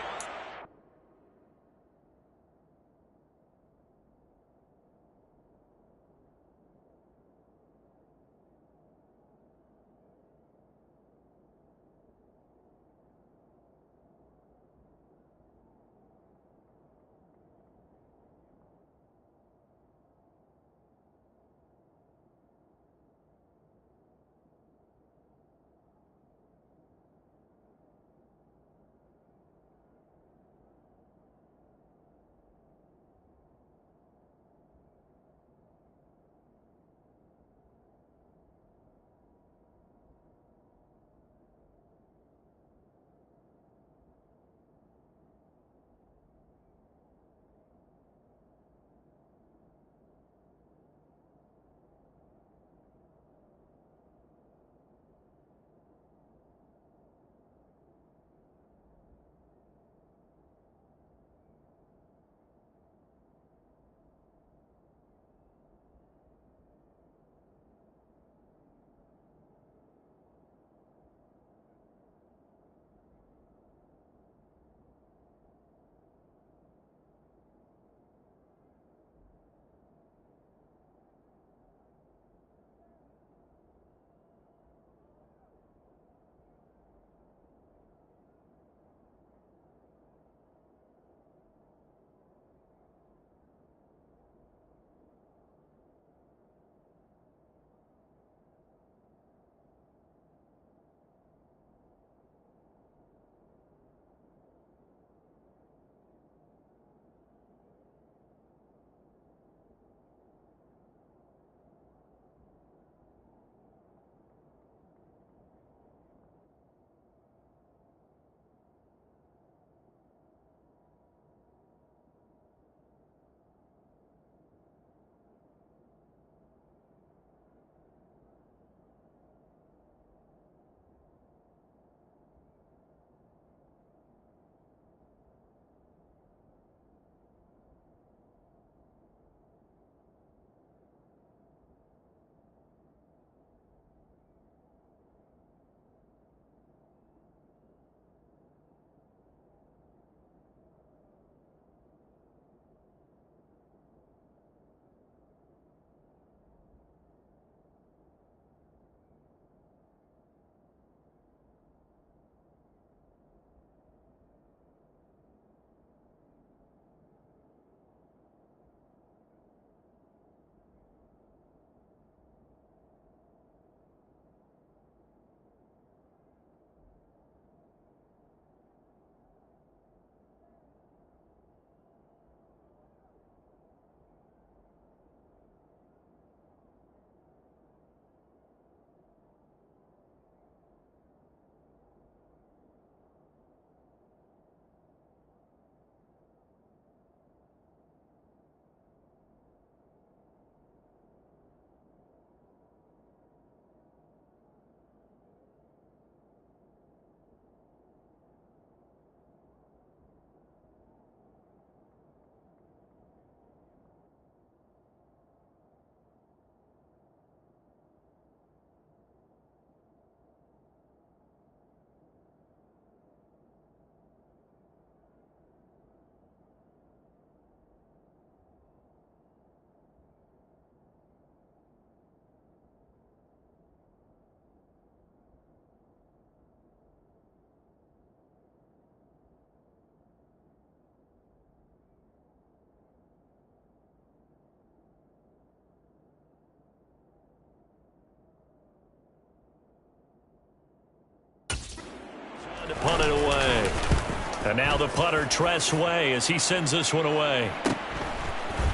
And now the punter, Tress Way, as he sends this one away.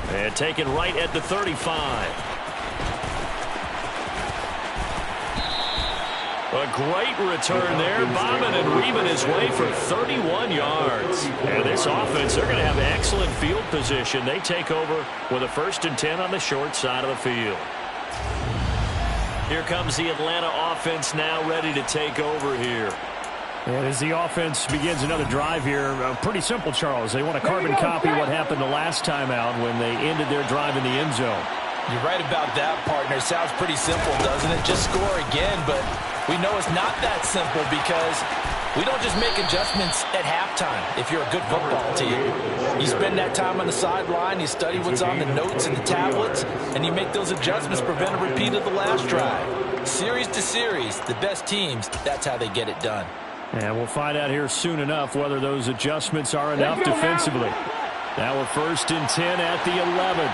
And taken right at the 35. A great return there, bobbing and weaving his way for 31 yards. And this offense, they're going to have excellent field position. They take over with a 1st and 10 on the short side of the field. Here comes the Atlanta offense now ready to take over here. And as the offense begins another drive here, pretty simple, Charles. They want to carbon copy what happened the last time out when they ended their drive in the end zone. You're right about that, partner. Sounds pretty simple, doesn't it? Just score again, but we know it's not that simple because we don't just make adjustments at halftime if you're a good football team. You spend that time on the sideline, you study what's on the notes and the tablets, and you make those adjustments to prevent a repeat of the last drive. Series to series, the best teams, that's how they get it done. And we'll find out here soon enough whether those adjustments are enough defensively. Now we're 1st and 10 at the 11.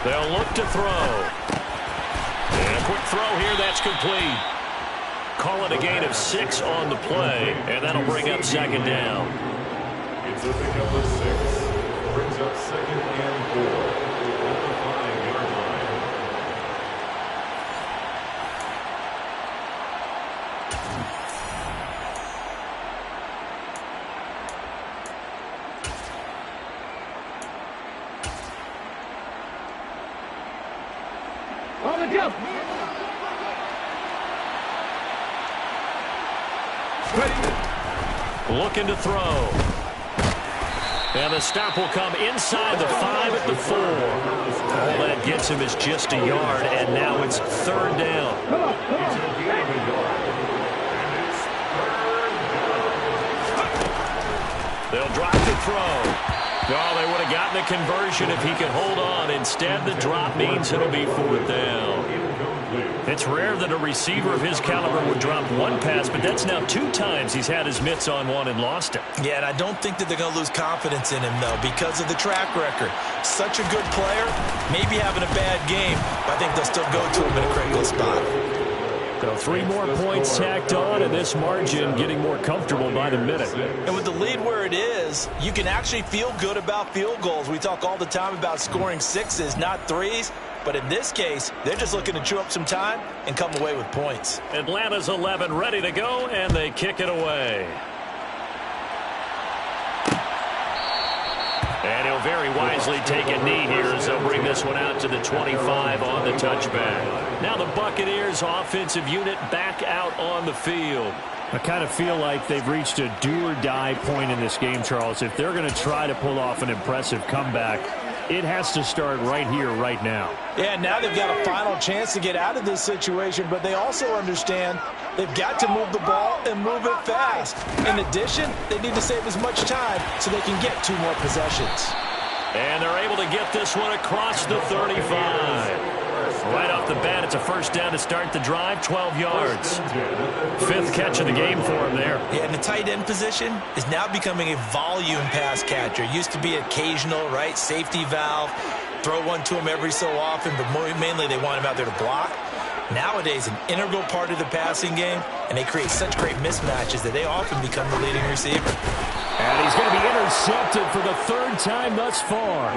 They'll look to throw. And a quick throw here, that's complete. Call it a gain of 6 on the play, and that'll bring up 2nd down. It's a pickup of 6. Brings up 2nd and 4 at the 5-yard line. On the jump. Looking to throw. And the stop will come inside the 5 at the 4. All that gets him is just a yard, and now it's 3rd down. They'll drop the throw. Oh, they would have gotten the conversion if he could hold on. Instead, the drop means it'll be 4th down. It's rare that a receiver of his caliber would drop one pass, but that's now 2 times he's had his mitts on one and lost it. Yeah, and I don't think that they're going to lose confidence in him, though, because of the track record. Such a good player, maybe having a bad game, but I think they'll still go to him in a critical spot. So 3 more points tacked on, and this margin getting more comfortable by the minute. And with the lead where it is, you can actually feel good about field goals. We talk all the time about scoring 6s, not 3s. But in this case, they're just looking to chew up some time and come away with points. Atlanta's 11 ready to go, and they kick it away. And he'll very wisely take a knee here as they'll bring this one out to the 25 on the touchback. Now the Buccaneers offensive unit back out on the field. I kind of feel like they've reached a do-or-die point in this game, Charles. If they're going to try to pull off an impressive comeback, it has to start right here, right now. Yeah, now they've got a final chance to get out of this situation, but they also understand they've got to move the ball and move it fast. In addition, they need to save as much time so they can get 2 more possessions. And they're able to get this one across the 35. Right off the bat, it's a 1st down to start the drive, 12 yards. 5th catch of the game for him there. Yeah, and the tight end position is now becoming a volume pass catcher. Used to be occasional, right, safety valve, throw one to him every so often, but mainly they want him out there to block. Nowadays, an integral part of the passing game, and they create such great mismatches that they often become the leading receiver. And he's going to be intercepted for the 3rd time thus far.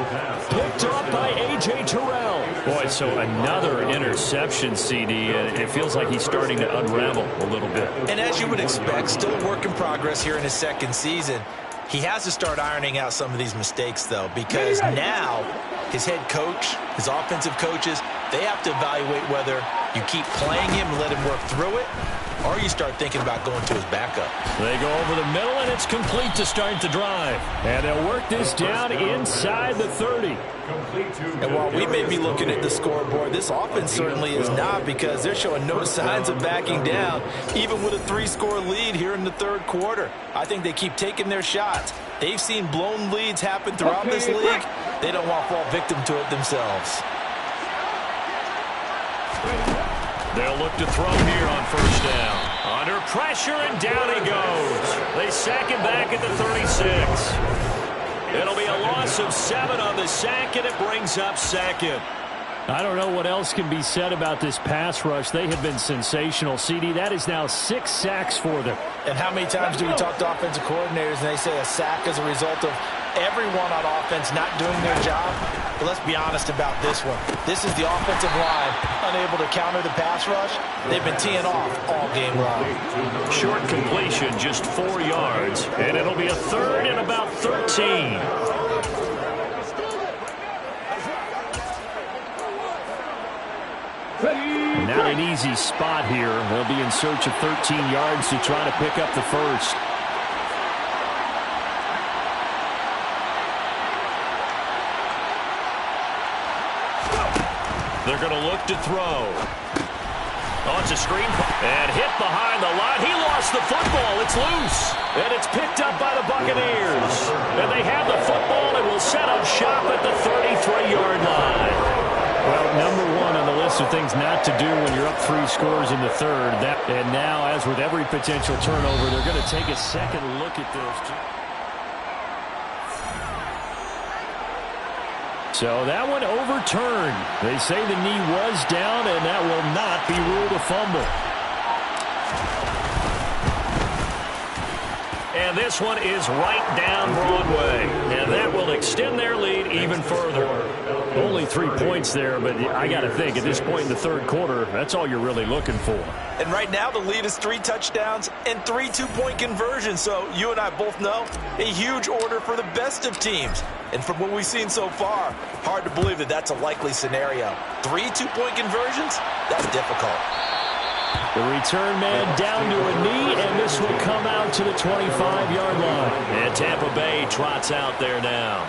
Picked up by A.J. Terrell. Boy, so another interception, CD, and it feels like he's starting to unravel a little bit. And as you would expect, still a work in progress here in his 2nd season. He has to start ironing out some of these mistakes, though, because now his head coach, his offensive coaches, they have to evaluate whether you keep playing him and let him work through it, or you start thinking about going to his backup. They go over the middle, and it's complete to start the drive. And they'll work this down inside the 30. And while we may be looking at the scoreboard, this offense certainly is not, because they're showing no signs of backing down, even with a 3-score lead here in the 3rd quarter. I think they keep taking their shots. They've seen blown leads happen throughout this league. They don't want to fall victim to it themselves. They'll look to throw here on 1st down. Under pressure, and down he goes. They sack him back at the 36. It'll be a loss of 7 on the sack, and it brings up 2nd. I don't know what else can be said about this pass rush. They have been sensational. CD, that is now 6 sacks for them. And how many times do we talk to offensive coordinators and they say a sack is a result of everyone on offense not doing their job? But let's be honest about this one. This is the offensive line unable to counter the pass rush. They've been teeing off all game long. Short completion, just 4 yards, and it'll be a third and about 13. Not an easy spot here. They'll be in search of 13 yards to try to pick up the first. They're going to look to throw. Oh, it's a screen. And hit behind the line. He lost the football. It's loose. And it's picked up by the Buccaneers. And they have the football and will set up shop at the 33-yard line. Well, number one on the list of things not to do when you're up 3 scores in the third. And now, as with every potential turnover, they're going to take a second look at this. So that one overturned. They say the knee was down, and that will not be ruled a fumble. And this one is right down Broadway. And that will extend their lead even further. Only 3 points there, but I got to think at this point in the third quarter, that's all you're really looking for. And right now the lead is 3 touchdowns and 3 2-point conversions. So you and I both know a huge order for the best of teams. And from what we've seen so far, hard to believe that that's a likely scenario. 3 2-point conversions? That's difficult. The return man down to a knee, and this will come out to the 25-yard line. And Tampa Bay trots out there now.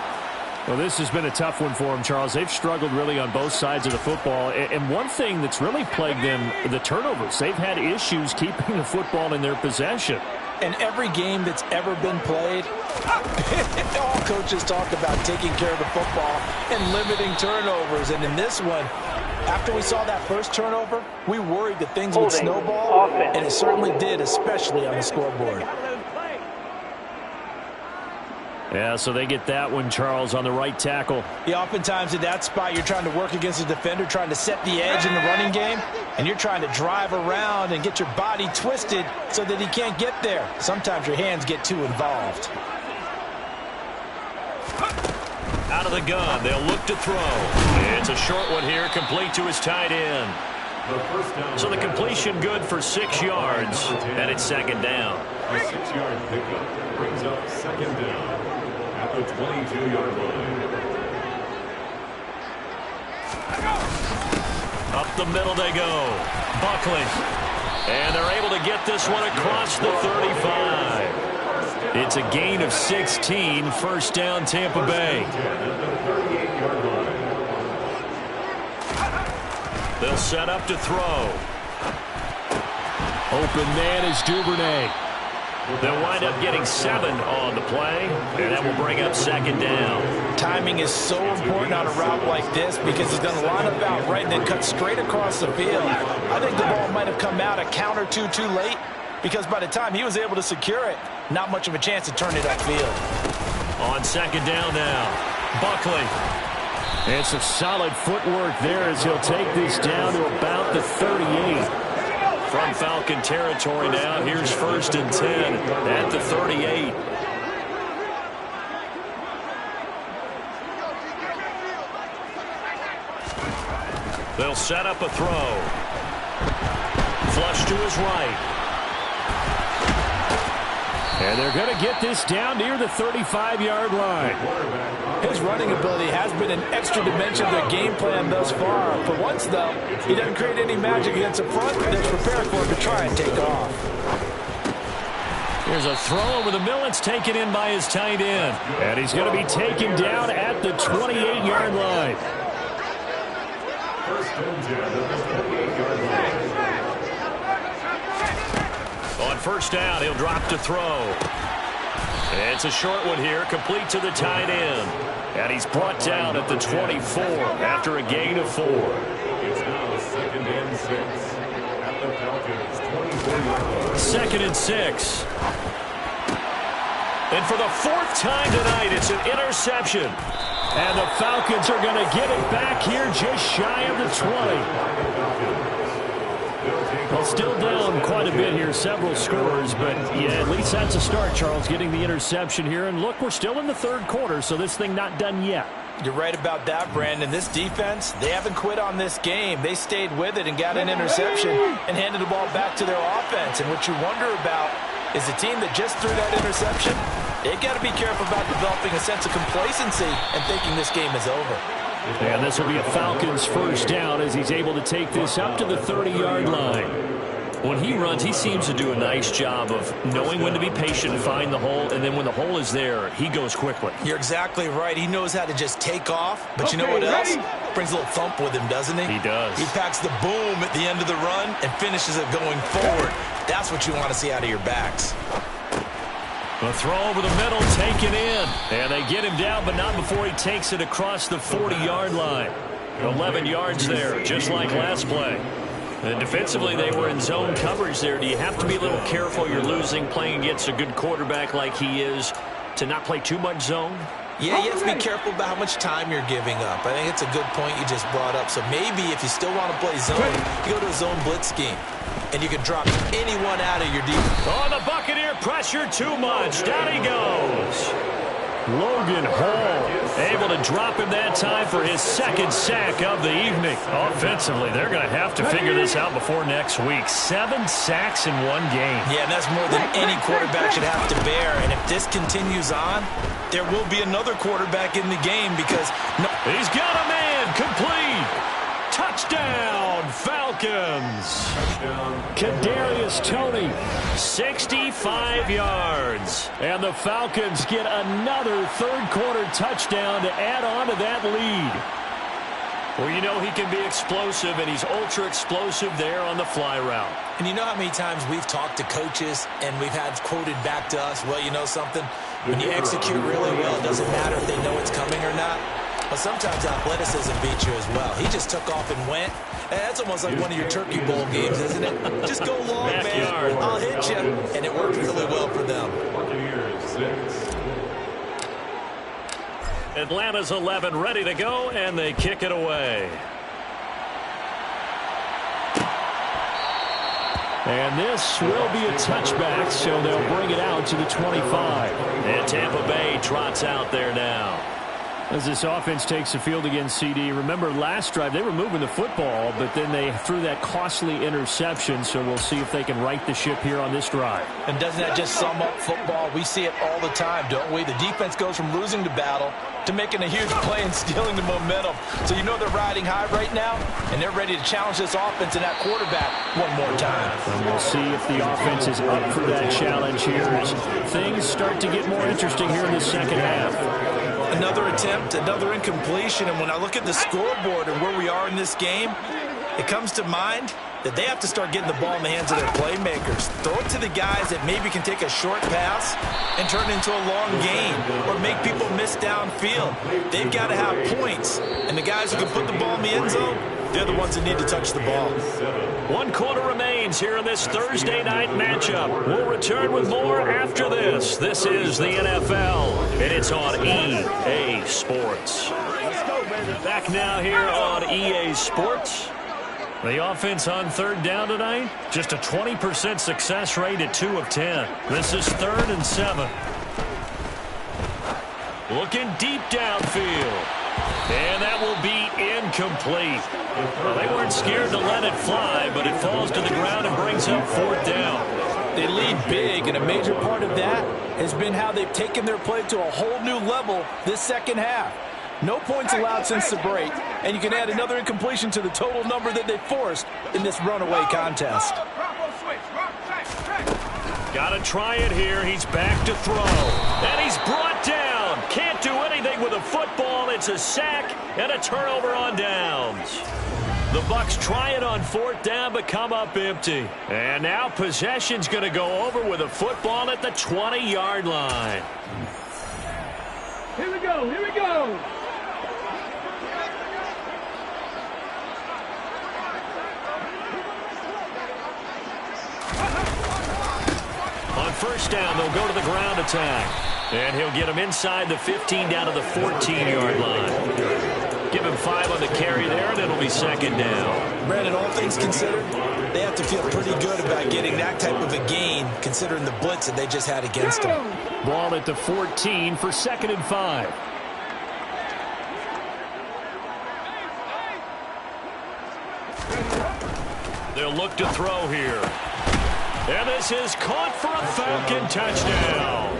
Well, this has been a tough one for them, Charles. They've struggled really on both sides of the football. And one thing that's really plagued them, the turnovers. They've had issues keeping the football in their possession. In every game that's ever been played, all coaches talk about taking care of the football and limiting turnovers. And in this one, after we saw that first turnover, we worried that things would snowball, and it certainly did, especially on the scoreboard. Yeah, so they get that one, Charles, on the right tackle. Yeah, oftentimes in that spot, you're trying to work against a defender, trying to set the edge in the running game, and you're trying to drive around and get your body twisted so that he can't get there. Sometimes your hands get too involved. Out of the gun, they'll look to throw. It's a short one here, complete to his tight end. So the completion good for 6 yards, and it's second down. A 6-yard pickup brings up second down at the 22-yard line. Up the middle they go. Buckley. And they're able to get this one across the 35. It's a gain of 16, first down Tampa Bay. They'll set up to throw. Open man is Duvernay. They'll wind up getting 7 on the play, and that will bring up second down. Timing is so important on a route like this because he's going to line up out right and then cut straight across the field. I think the ball might have come out a count or two too late because by the time he was able to secure it, not much of a chance to turn it upfield. On second down now, Buckley. And some solid footwork there as he'll take this down to about the 38. From Falcon territory now, here's first and 10 at the 38. They'll set up a throw. Flush to his right. And they're going to get this down near the 35-yard line. His running ability has been an extra dimension of their game plan thus far. For once, though, he doesn't create any magic against the front that's prepared for him to try and take off. Here's a throw over the middle. It's taken in by his tight end. And he's going to be taken down at the 28-yard line. First and 10 at the 28-yard line. On first down, he'll drop to throw. It's a short one here, complete to the tight end. And he's brought down at the 24 after a gain of 4. It's now second and 6 at the Falcons' 24-yard line. Second and 6. And for the 4th time tonight, it's an interception. And the Falcons are going to get it back here just shy of the 20. Well, still down quite a bit here, several scores, but yeah, at least that's a start, Charles, getting the interception here. And look, we're still in the third quarter, so this thing not done yet. You're right about that, Brandon. This defense, they haven't quit on this game. They stayed with it and got an interception and handed the ball back to their offense. And what you wonder about is a team that just threw that interception, they got to be careful about developing a sense of complacency and thinking this game is over. And this will be a Falcons first down as he's able to take this up to the 30-yard line. When he runs, he seems to do a nice job of knowing when to be patient and find the hole, and then when the hole is there, he goes quickly. You're exactly right. He knows how to just take off, but you know what else? Brings a little thump with him, doesn't he? He does. He packs the boom at the end of the run and finishes it going forward. That's what you want to see out of your backs. A throw over the middle, taken in. And they get him down, but not before he takes it across the 40-yard line. 11 yards there, just like last play. And defensively, they were in zone coverage there. Do you have to be a little careful? You're losing, playing against a good quarterback like he is, to not play too much zone? Yeah, you have to be careful about how much time you're giving up. I think it's a good point you just brought up. So maybe if you still want to play zone, you go to a zone blitz scheme. And you can drop anyone out of your defense. Oh, the Buccaneer pressure too much. Down he goes. Logan Hall able to drop him that time for his second sack of the evening. Offensively, they're going to have to figure this out before next week. 7 sacks in one game. Yeah, and that's more than any quarterback should have to bear. And if this continues on, there will be another quarterback in the game because... He's got a man complete. Touchdown, Falcons. Kadarius Toney, 65 yards. And the Falcons get another third-quarter touchdown to add on to that lead. Well, you know he can be explosive, and he's ultra-explosive there on the fly route. And you know how many times we've talked to coaches and we've had quoted back to us, well, you know something? When you execute really well, it doesn't matter if they know it's coming or not. But sometimes athleticism beats you as well. He just took off and went. And that's almost like one of your Turkey Bowl games, isn't it? Just go long, man. I'll hit you. And it worked really well for them. Atlanta's 11 ready to go, and they kick it away. And this will be a touchback, so they'll bring it out to the 25. And Tampa Bay trots out there now. As this offense takes the field against CD, remember last drive they were moving the football, but then they threw that costly interception, so we'll see if they can right the ship here on this drive. And doesn't that just sum up football? We see it all the time, don't we? The defense goes from losing the battle to making a huge play and stealing the momentum. So you know they're riding high right now, and they're ready to challenge this offense and that quarterback one more time. And we'll see if the offense is up for that challenge here as things start to get more interesting here in the second half. Another attempt, another incompletion, and when I look at the scoreboard and where we are in this game, it comes to mind that they have to start getting the ball in the hands of their playmakers. Throw it to the guys that maybe can take a short pass and turn it into a long gain or make people miss downfield. They've got to have points, and the guys who can put the ball in the end zone, they're the ones that need to touch the ball. 1 quarter remains here in this Thursday night matchup. We'll return with more after this. This is the NFL, and it's on EA Sports. Back now here on EA Sports. The offense on third down tonight, just a 20% success rate at 2 of 10. This is 3rd and 7. Looking deep downfield. And that will be incomplete. Well, they weren't scared to let it fly, but it falls to the ground and brings up 4th down. They lead big, and a major part of that has been how they've taken their play to a whole new level this second half. No points allowed since the break, and you can add another incompletion to the total number that they forced in this runaway contest. Got to try it here. He's back to throw. And he's brought down. Can't do anything with a football. It's a sack and a turnover on downs. The Bucs try it on 4th down, but come up empty. And now possession's going to go over with a football at the 20-yard line. Here we go. Here we go. On 1st down, they'll go to the ground attack. And he'll get him inside the 15 down to the 14-yard line. give him 5 on the carry there, and it'll be second down. Brandon, all things considered, they have to feel pretty good about getting that type of a gain, considering the blitz that they just had against them. Ball at the 14 for 2nd and 5. They'll look to throw here. And this is caught for a Falcon touchdown.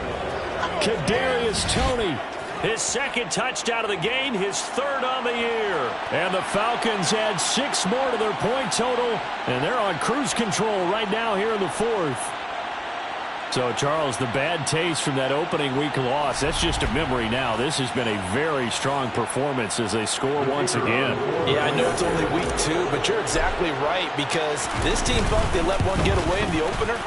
Kadarius Toney, his 2nd touchdown of the game, his 3rd on the year. And the Falcons add 6 more to their point total, and they're on cruise control right now here in the 4th. So, Charles, the bad taste from that opening week loss, that's just a memory now. This has been a very strong performance as they score once again. Yeah, I know it's only week 2, but you're exactly right, because this team thought they let one get away in the opener,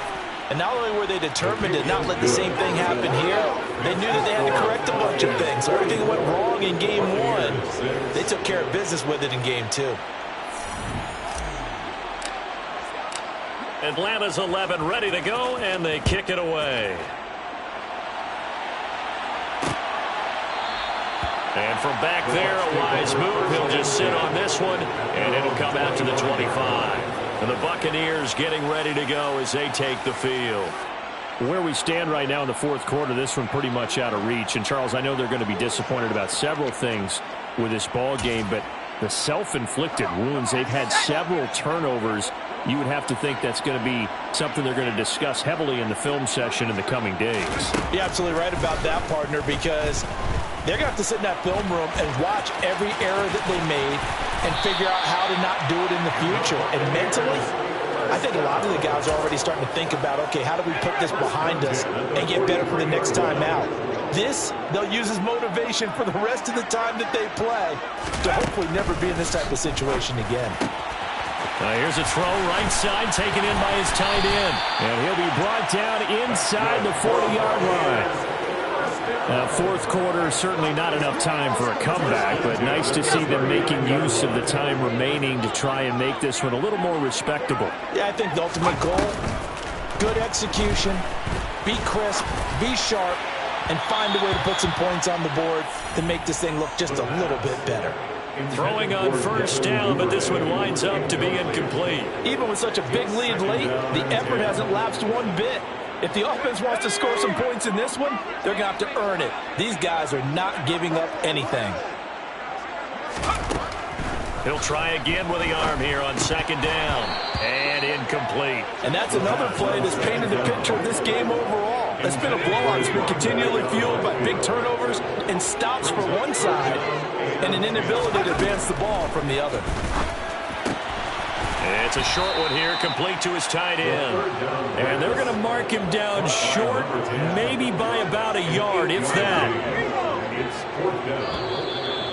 and not only were they determined to not let the same thing happen here, they knew that they had to correct a bunch of things. So everything went wrong in game 1. They took care of business with it in game 2. Atlanta's 11 ready to go, and they kick it away. And from back there, a wise move. He'll just sit on this one, and it'll come out to the 25. And the Buccaneers getting ready to go as they take the field. Where we stand right now in the 4th quarter, this one pretty much out of reach. And, Charles, I know they're going to be disappointed about several things with this ball game, but the self-inflicted wounds, they've had several turnovers. You would have to think that's going to be something they're going to discuss heavily in the film session in the coming days. You're absolutely right about that, partner, because they're going to have to sit in that film room and watch every error that they made and figure out how to not do it in the future. And mentally, I think a lot of the guys are already starting to think about, okay, how do we put this behind us and get better for the next time out? This, they'll use as motivation for the rest of the time that they play to hopefully never be in this type of situation again. Here's a throw right side taken in by his tight end. And he'll be brought down inside the 40-yard line. 4th quarter, certainly not enough time for a comeback, but nice to see them making use of the time remaining to try and make this one a little more respectable. Yeah, I think the ultimate goal, good execution, be crisp, be sharp, and find a way to put some points on the board to make this thing look just a little bit better. Throwing on 1st down, but this one winds up to be incomplete. Even with such a big lead late, the effort hasn't lapsed one bit. If the offense wants to score some points in this one, they're going to have to earn it. These guys are not giving up anything. He'll try again with the arm here on 2nd down. And incomplete. And that's another play that's painted the picture of this game overall. It's been a blowout. It's been continually fueled by big turnovers and stops for one side and an inability to advance the ball from the other. It's a short one here, complete to his tight end. And they're going to mark him down short, maybe by about a yard, if that.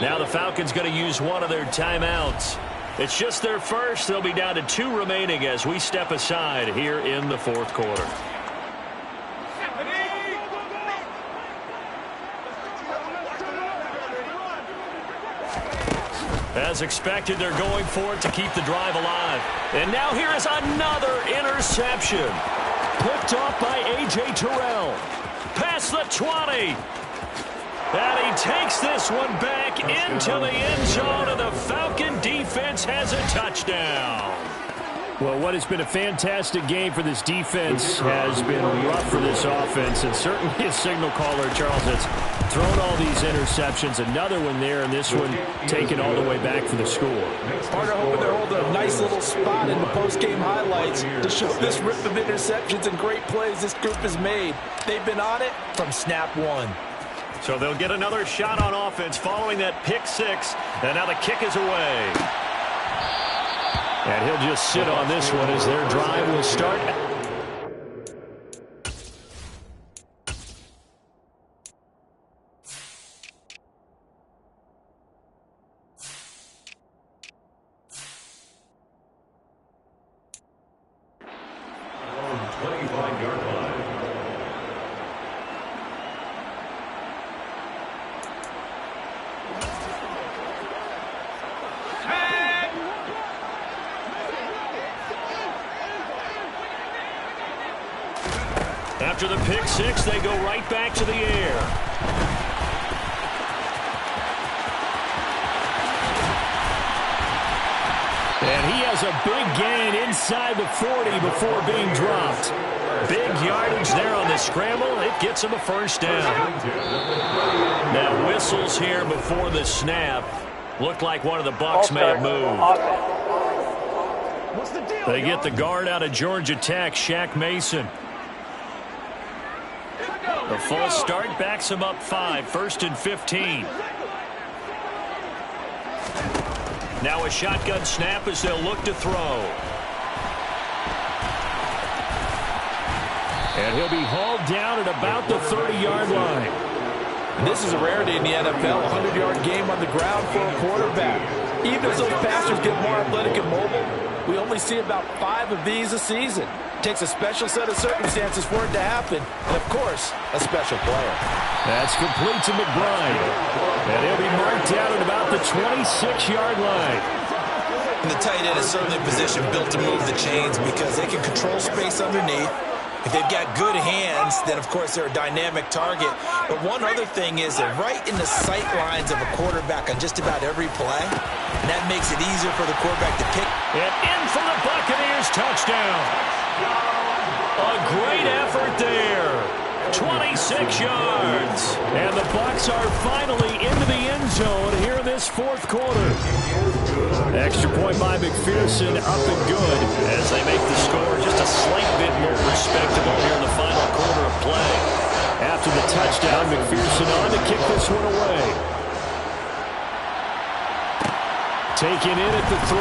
Now the Falcons going to use one of their timeouts. It's just their first. They'll be down to 2 remaining as we step aside here in the 4th quarter. As expected, they're going for it to keep the drive alive. And now here is another interception. Picked off by A.J. Terrell. Past the 20. And he takes this one back into the end zone, and the Falcon defense has a touchdown. Well, what has been a fantastic game for this defense has been rough for this offense, and certainly a signal caller, Charles, that's thrown all these interceptions. Another one there, and this one taken all the way back for the score. Partner hoping they're holding a nice little spot in the post-game highlights to show this rip of interceptions and great plays this group has made. They've been on it from snap one. So they'll get another shot on offense following that pick 6, and now the kick is away. And he'll just sit on this one as their drive will start. On 25-yard line. After the pick 6, they go right back to the air. And he has a big gain inside the 40 before being dropped. Big yardage there on the scramble. It gets him a first down. Now whistles here before the snap. Looked like one of the Bucs may have moved. They get the guard out of Georgia Tech, Shaq Mason. The false start backs him up 5, 1st and 15. Now a shotgun snap as they'll look to throw. And he'll be hauled down at about the 30-yard line. This is a rarity in the NFL, a 100-yard game on the ground for a quarterback. Even as those passers get more athletic and mobile, we only see about 5 of these a season. It takes a special set of circumstances for it to happen, and, of course, a special player. That's complete to McBride. And he'll be marked down at about the 26-yard line. And the tight end is certainly a position built to move the chains because they can control space underneath. If they've got good hands, then, of course, they're a dynamic target. But one other thing is they're right in the sight lines of a quarterback on just about every play. And that makes it easier for the quarterback to pick. And in for the Buccaneers touchdown. A great effort there. 26 yards. And the Bucs are finally into the end zone here in this fourth quarter. Extra point by McPherson, up and good as they make the score just a slight bit more respectable here in the final quarter of play. After the touchdown, McPherson on to kick this one away. Taken in at the 3.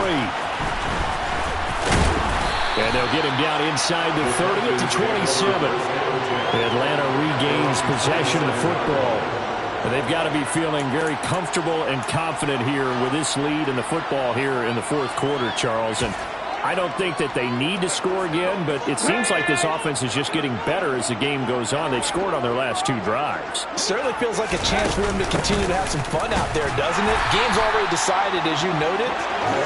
And they'll get him down inside the 30 at the 27. Atlanta regains possession of the football. And they've got to be feeling very comfortable and confident here with this lead in the football here in the fourth quarter, Charles. And I don't think that they need to score again, but it seems like this offense is just getting better as the game goes on. They've scored on their last 2 drives. Certainly feels like a chance for them to continue to have some fun out there, doesn't it? Game's already decided, as you noted,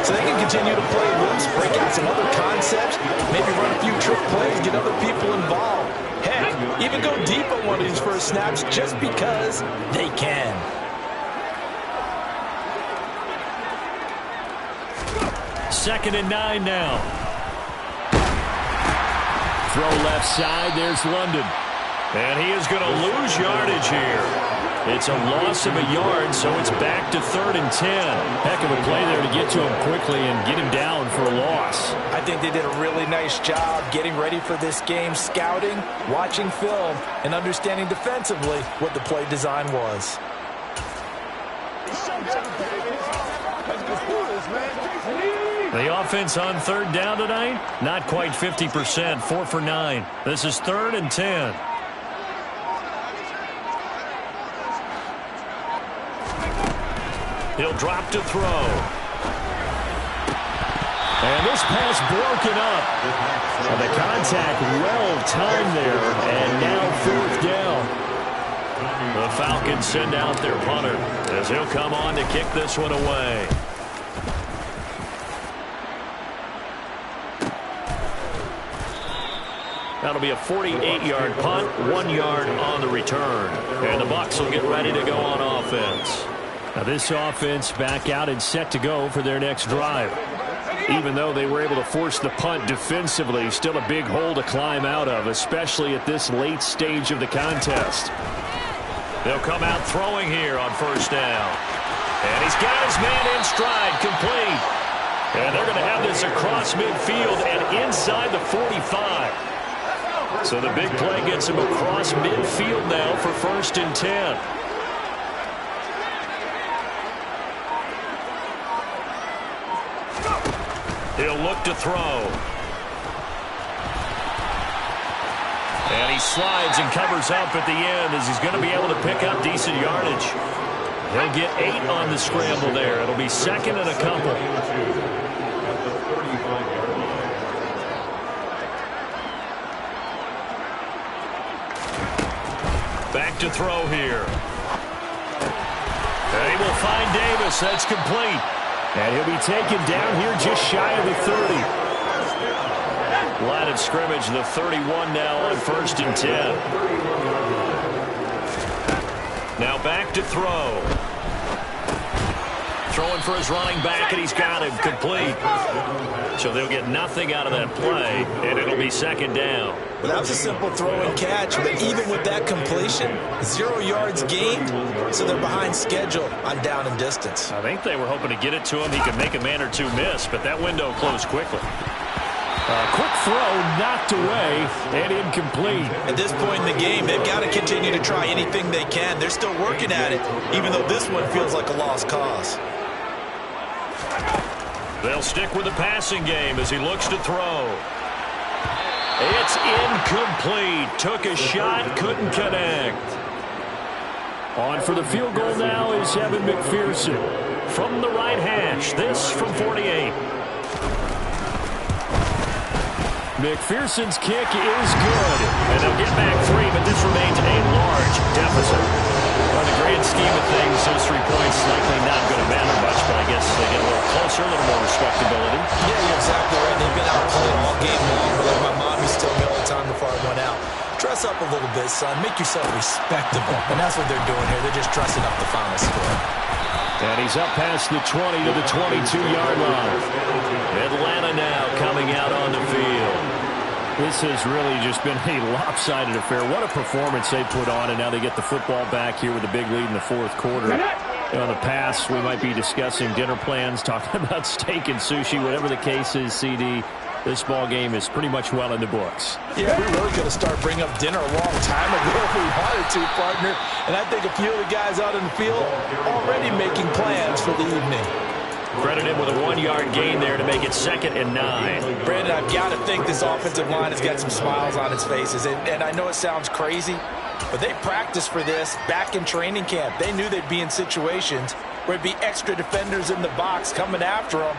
so they can continue to play loose, break out some other concepts, maybe run a few trick plays, get other people involved. Heck, even go deep on one of these first snaps just because they can. Second and 9 now. Throw left side. There's London. And he is going to lose yardage here. It's a loss of a yard, so it's back to 3rd and 10. Heck of a play there to get to him quickly and get him down for a loss. I think they did a really nice job getting ready for this game, scouting, watching film, and understanding defensively what the play design was. The offense on 3rd down tonight, not quite 50%, 4 for 9. This is 3rd and 10. He'll drop to throw. And this pass broken up. And the contact well timed there, and now 4th down. The Falcons send out their punter as he'll come on to kick this one away. That'll be a 48-yard punt, 1 yard on the return. And the Bucs will get ready to go on offense. Now this offense back out and set to go for their next drive. Even though they were able to force the punt defensively, still a big hole to climb out of, especially at this late stage of the contest. They'll come out throwing here on 1st down. And he's got his man in stride, complete. And they're going to have this across midfield and inside the 45. So the big play gets him across midfield now for 1st and 10. He'll look to throw. And he slides and covers up at the end as he's going to be able to pick up decent yardage. He'll get 8 on the scramble there. It'll be 2nd and a couple. Back to throw here. And he will find Davis. That's complete. And he'll be taken down here just shy of the 30. Line of scrimmage, the 31 now on 1st and 10. Now back to throw. Throwing for his running back, and he's got him complete. So they'll get nothing out of that play, and it'll be second down. Well, that was a simple throw and catch, but even with that completion, 0 yards gained, so they're behind schedule on down and distance. I think they were hoping to get it to him. He could make a man or two miss, but that window closed quickly. Quick throw, knocked away, and incomplete. At this point in the game, they've got to continue to try anything they can. They're still working at it, even though this one feels like a lost cause. They'll stick with the passing game as he looks to throw. It's incomplete. Took a shot, couldn't connect. On for the field goal now is Evan McPherson from the right hash. This from 48. McPherson's kick is good. And they'll get back 3, but this remains a large deficit. On the grand scheme of things, those 3 points likely not going to matter much, but I guess they get a little closer, a little more respectability. Yeah, you're exactly right. They've been outplayed all game long. But like my mom used to tell me all the time before I went out, dress up a little bit, son. Make yourself respectable. And that's what they're doing here. They're just dressing up the final score. And he's up past the 20 to the 22-yard line. Atlanta now coming out on the field. This has really just been a lopsided affair. What a performance they put on, and now they get the football back here with a big lead in the fourth quarter. In the past, we might be discussing dinner plans, talking about steak and sushi, whatever the case is, CD. This ball game is pretty much well in the books. Yeah, we're really going to start bringing up dinner a long time ago if we wanted to, partner. And I think a few of the guys out in the field already making plans for the evening. Credit him with a 1-yard gain there to make it 2nd and 9. Brandon, I've got to think this offensive line has got some smiles on its faces. And I know it sounds crazy, but they practiced for this back in training camp. They knew they'd be in situations where it'd be extra defenders in the box coming after them,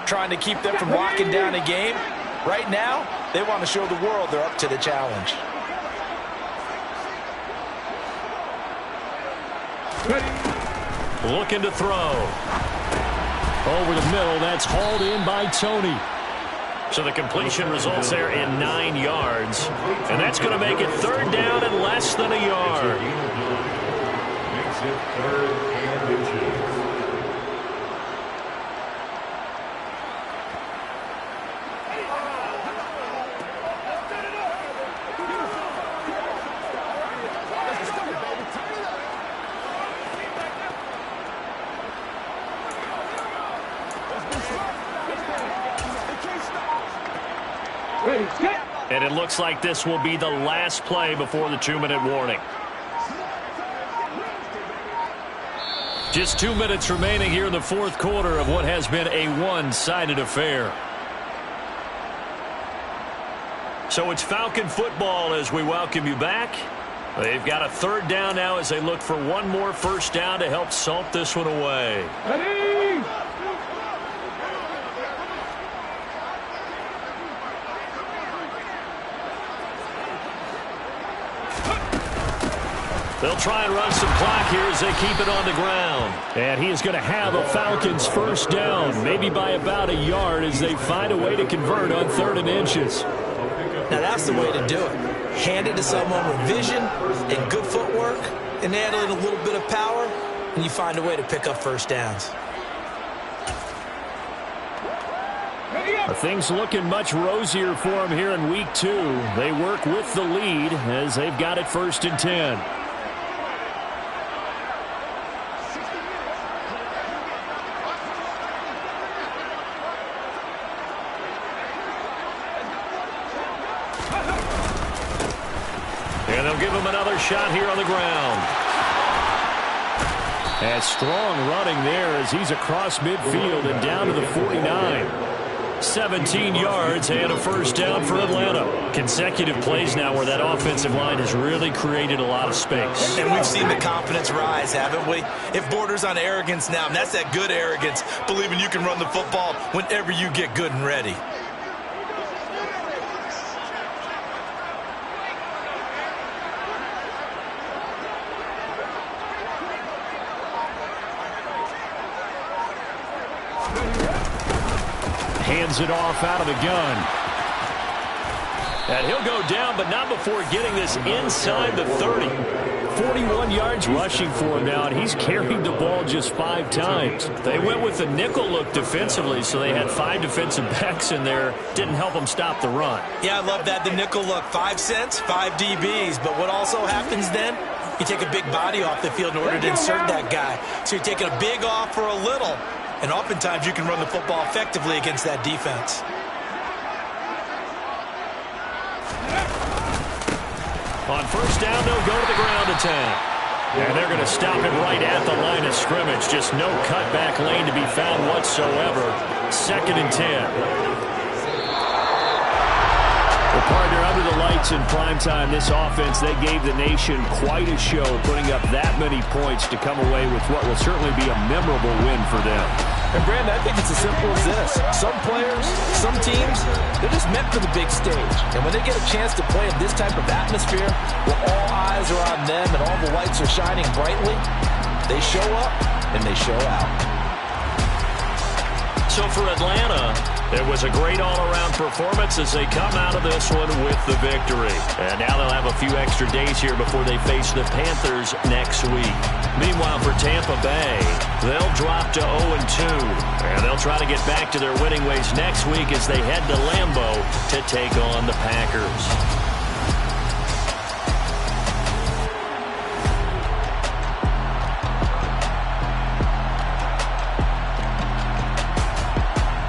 trying to keep them from locking down a game. Right now, they want to show the world they're up to the challenge. Looking to throw. Over the middle, that's hauled in by Tony. So the completion results there in 9 yards. And that's going to make it 3rd down and less than a yard. Makes it 3rd and inches. And it looks like this will be the last play before the 2-minute warning. Just 2 minutes remaining here in the fourth quarter of what has been a one-sided affair. So it's Falcon football as we welcome you back. They've got a 3rd down now as they look for one more first down to help salt this one away. Ready? They'll try and run some clock here as they keep it on the ground. And he is going to have a Falcons first down, maybe by about a yard as they find a way to convert on 3rd and inches. Now that's the way to do it. Hand it to someone with vision and good footwork, and add in a little bit of power, and you find a way to pick up first downs. Things looking much rosier for them here in week 2. They work with the lead as they've got it 1st and 10. And they'll give him another shot here on the ground. And strong running there as he's across midfield and down to the 49. 17 yards and a first down for Atlanta. Consecutive plays now where that offensive line has really created a lot of space. And we've seen the confidence rise, haven't we? It borders on arrogance now, and that's that good arrogance, believing you can run the football whenever you get good and ready. Hands it off out of the gun. And he'll go down, but not before getting this inside the 30. 41 yards rushing for him now, and he's carried the ball just 5 times. They went with the nickel look defensively, so they had 5 defensive backs in there. Didn't help them stop the run. Yeah, I love that, the nickel look. 5 cents, 5 DBs. But what also happens then? You take a big body off the field in order to insert that guy. So you're taking a big off for a little. And oftentimes you can run the football effectively against that defense. On first down, they'll go to the ground attack. And they're going to stop it right at the line of scrimmage. Just no cutback lane to be found whatsoever. 2nd and 10. Well, partner, under the lights in primetime, this offense, they gave the nation quite a show, putting up that many points to come away with what will certainly be a memorable win for them. And, Brandon, I think it's as simple as this. Some players, some teams, they're just meant for the big stage. And when they get a chance to play in this type of atmosphere, where all eyes are on them and all the lights are shining brightly, they show up and they show out. So for Atlanta, it was a great all-around performance as they come out of this one with the victory. And now they'll have a few extra days here before they face the Panthers next week. Meanwhile, for Tampa Bay, they'll drop to 0-2. And they'll try to get back to their winning ways next week as they head to Lambeau to take on the Packers.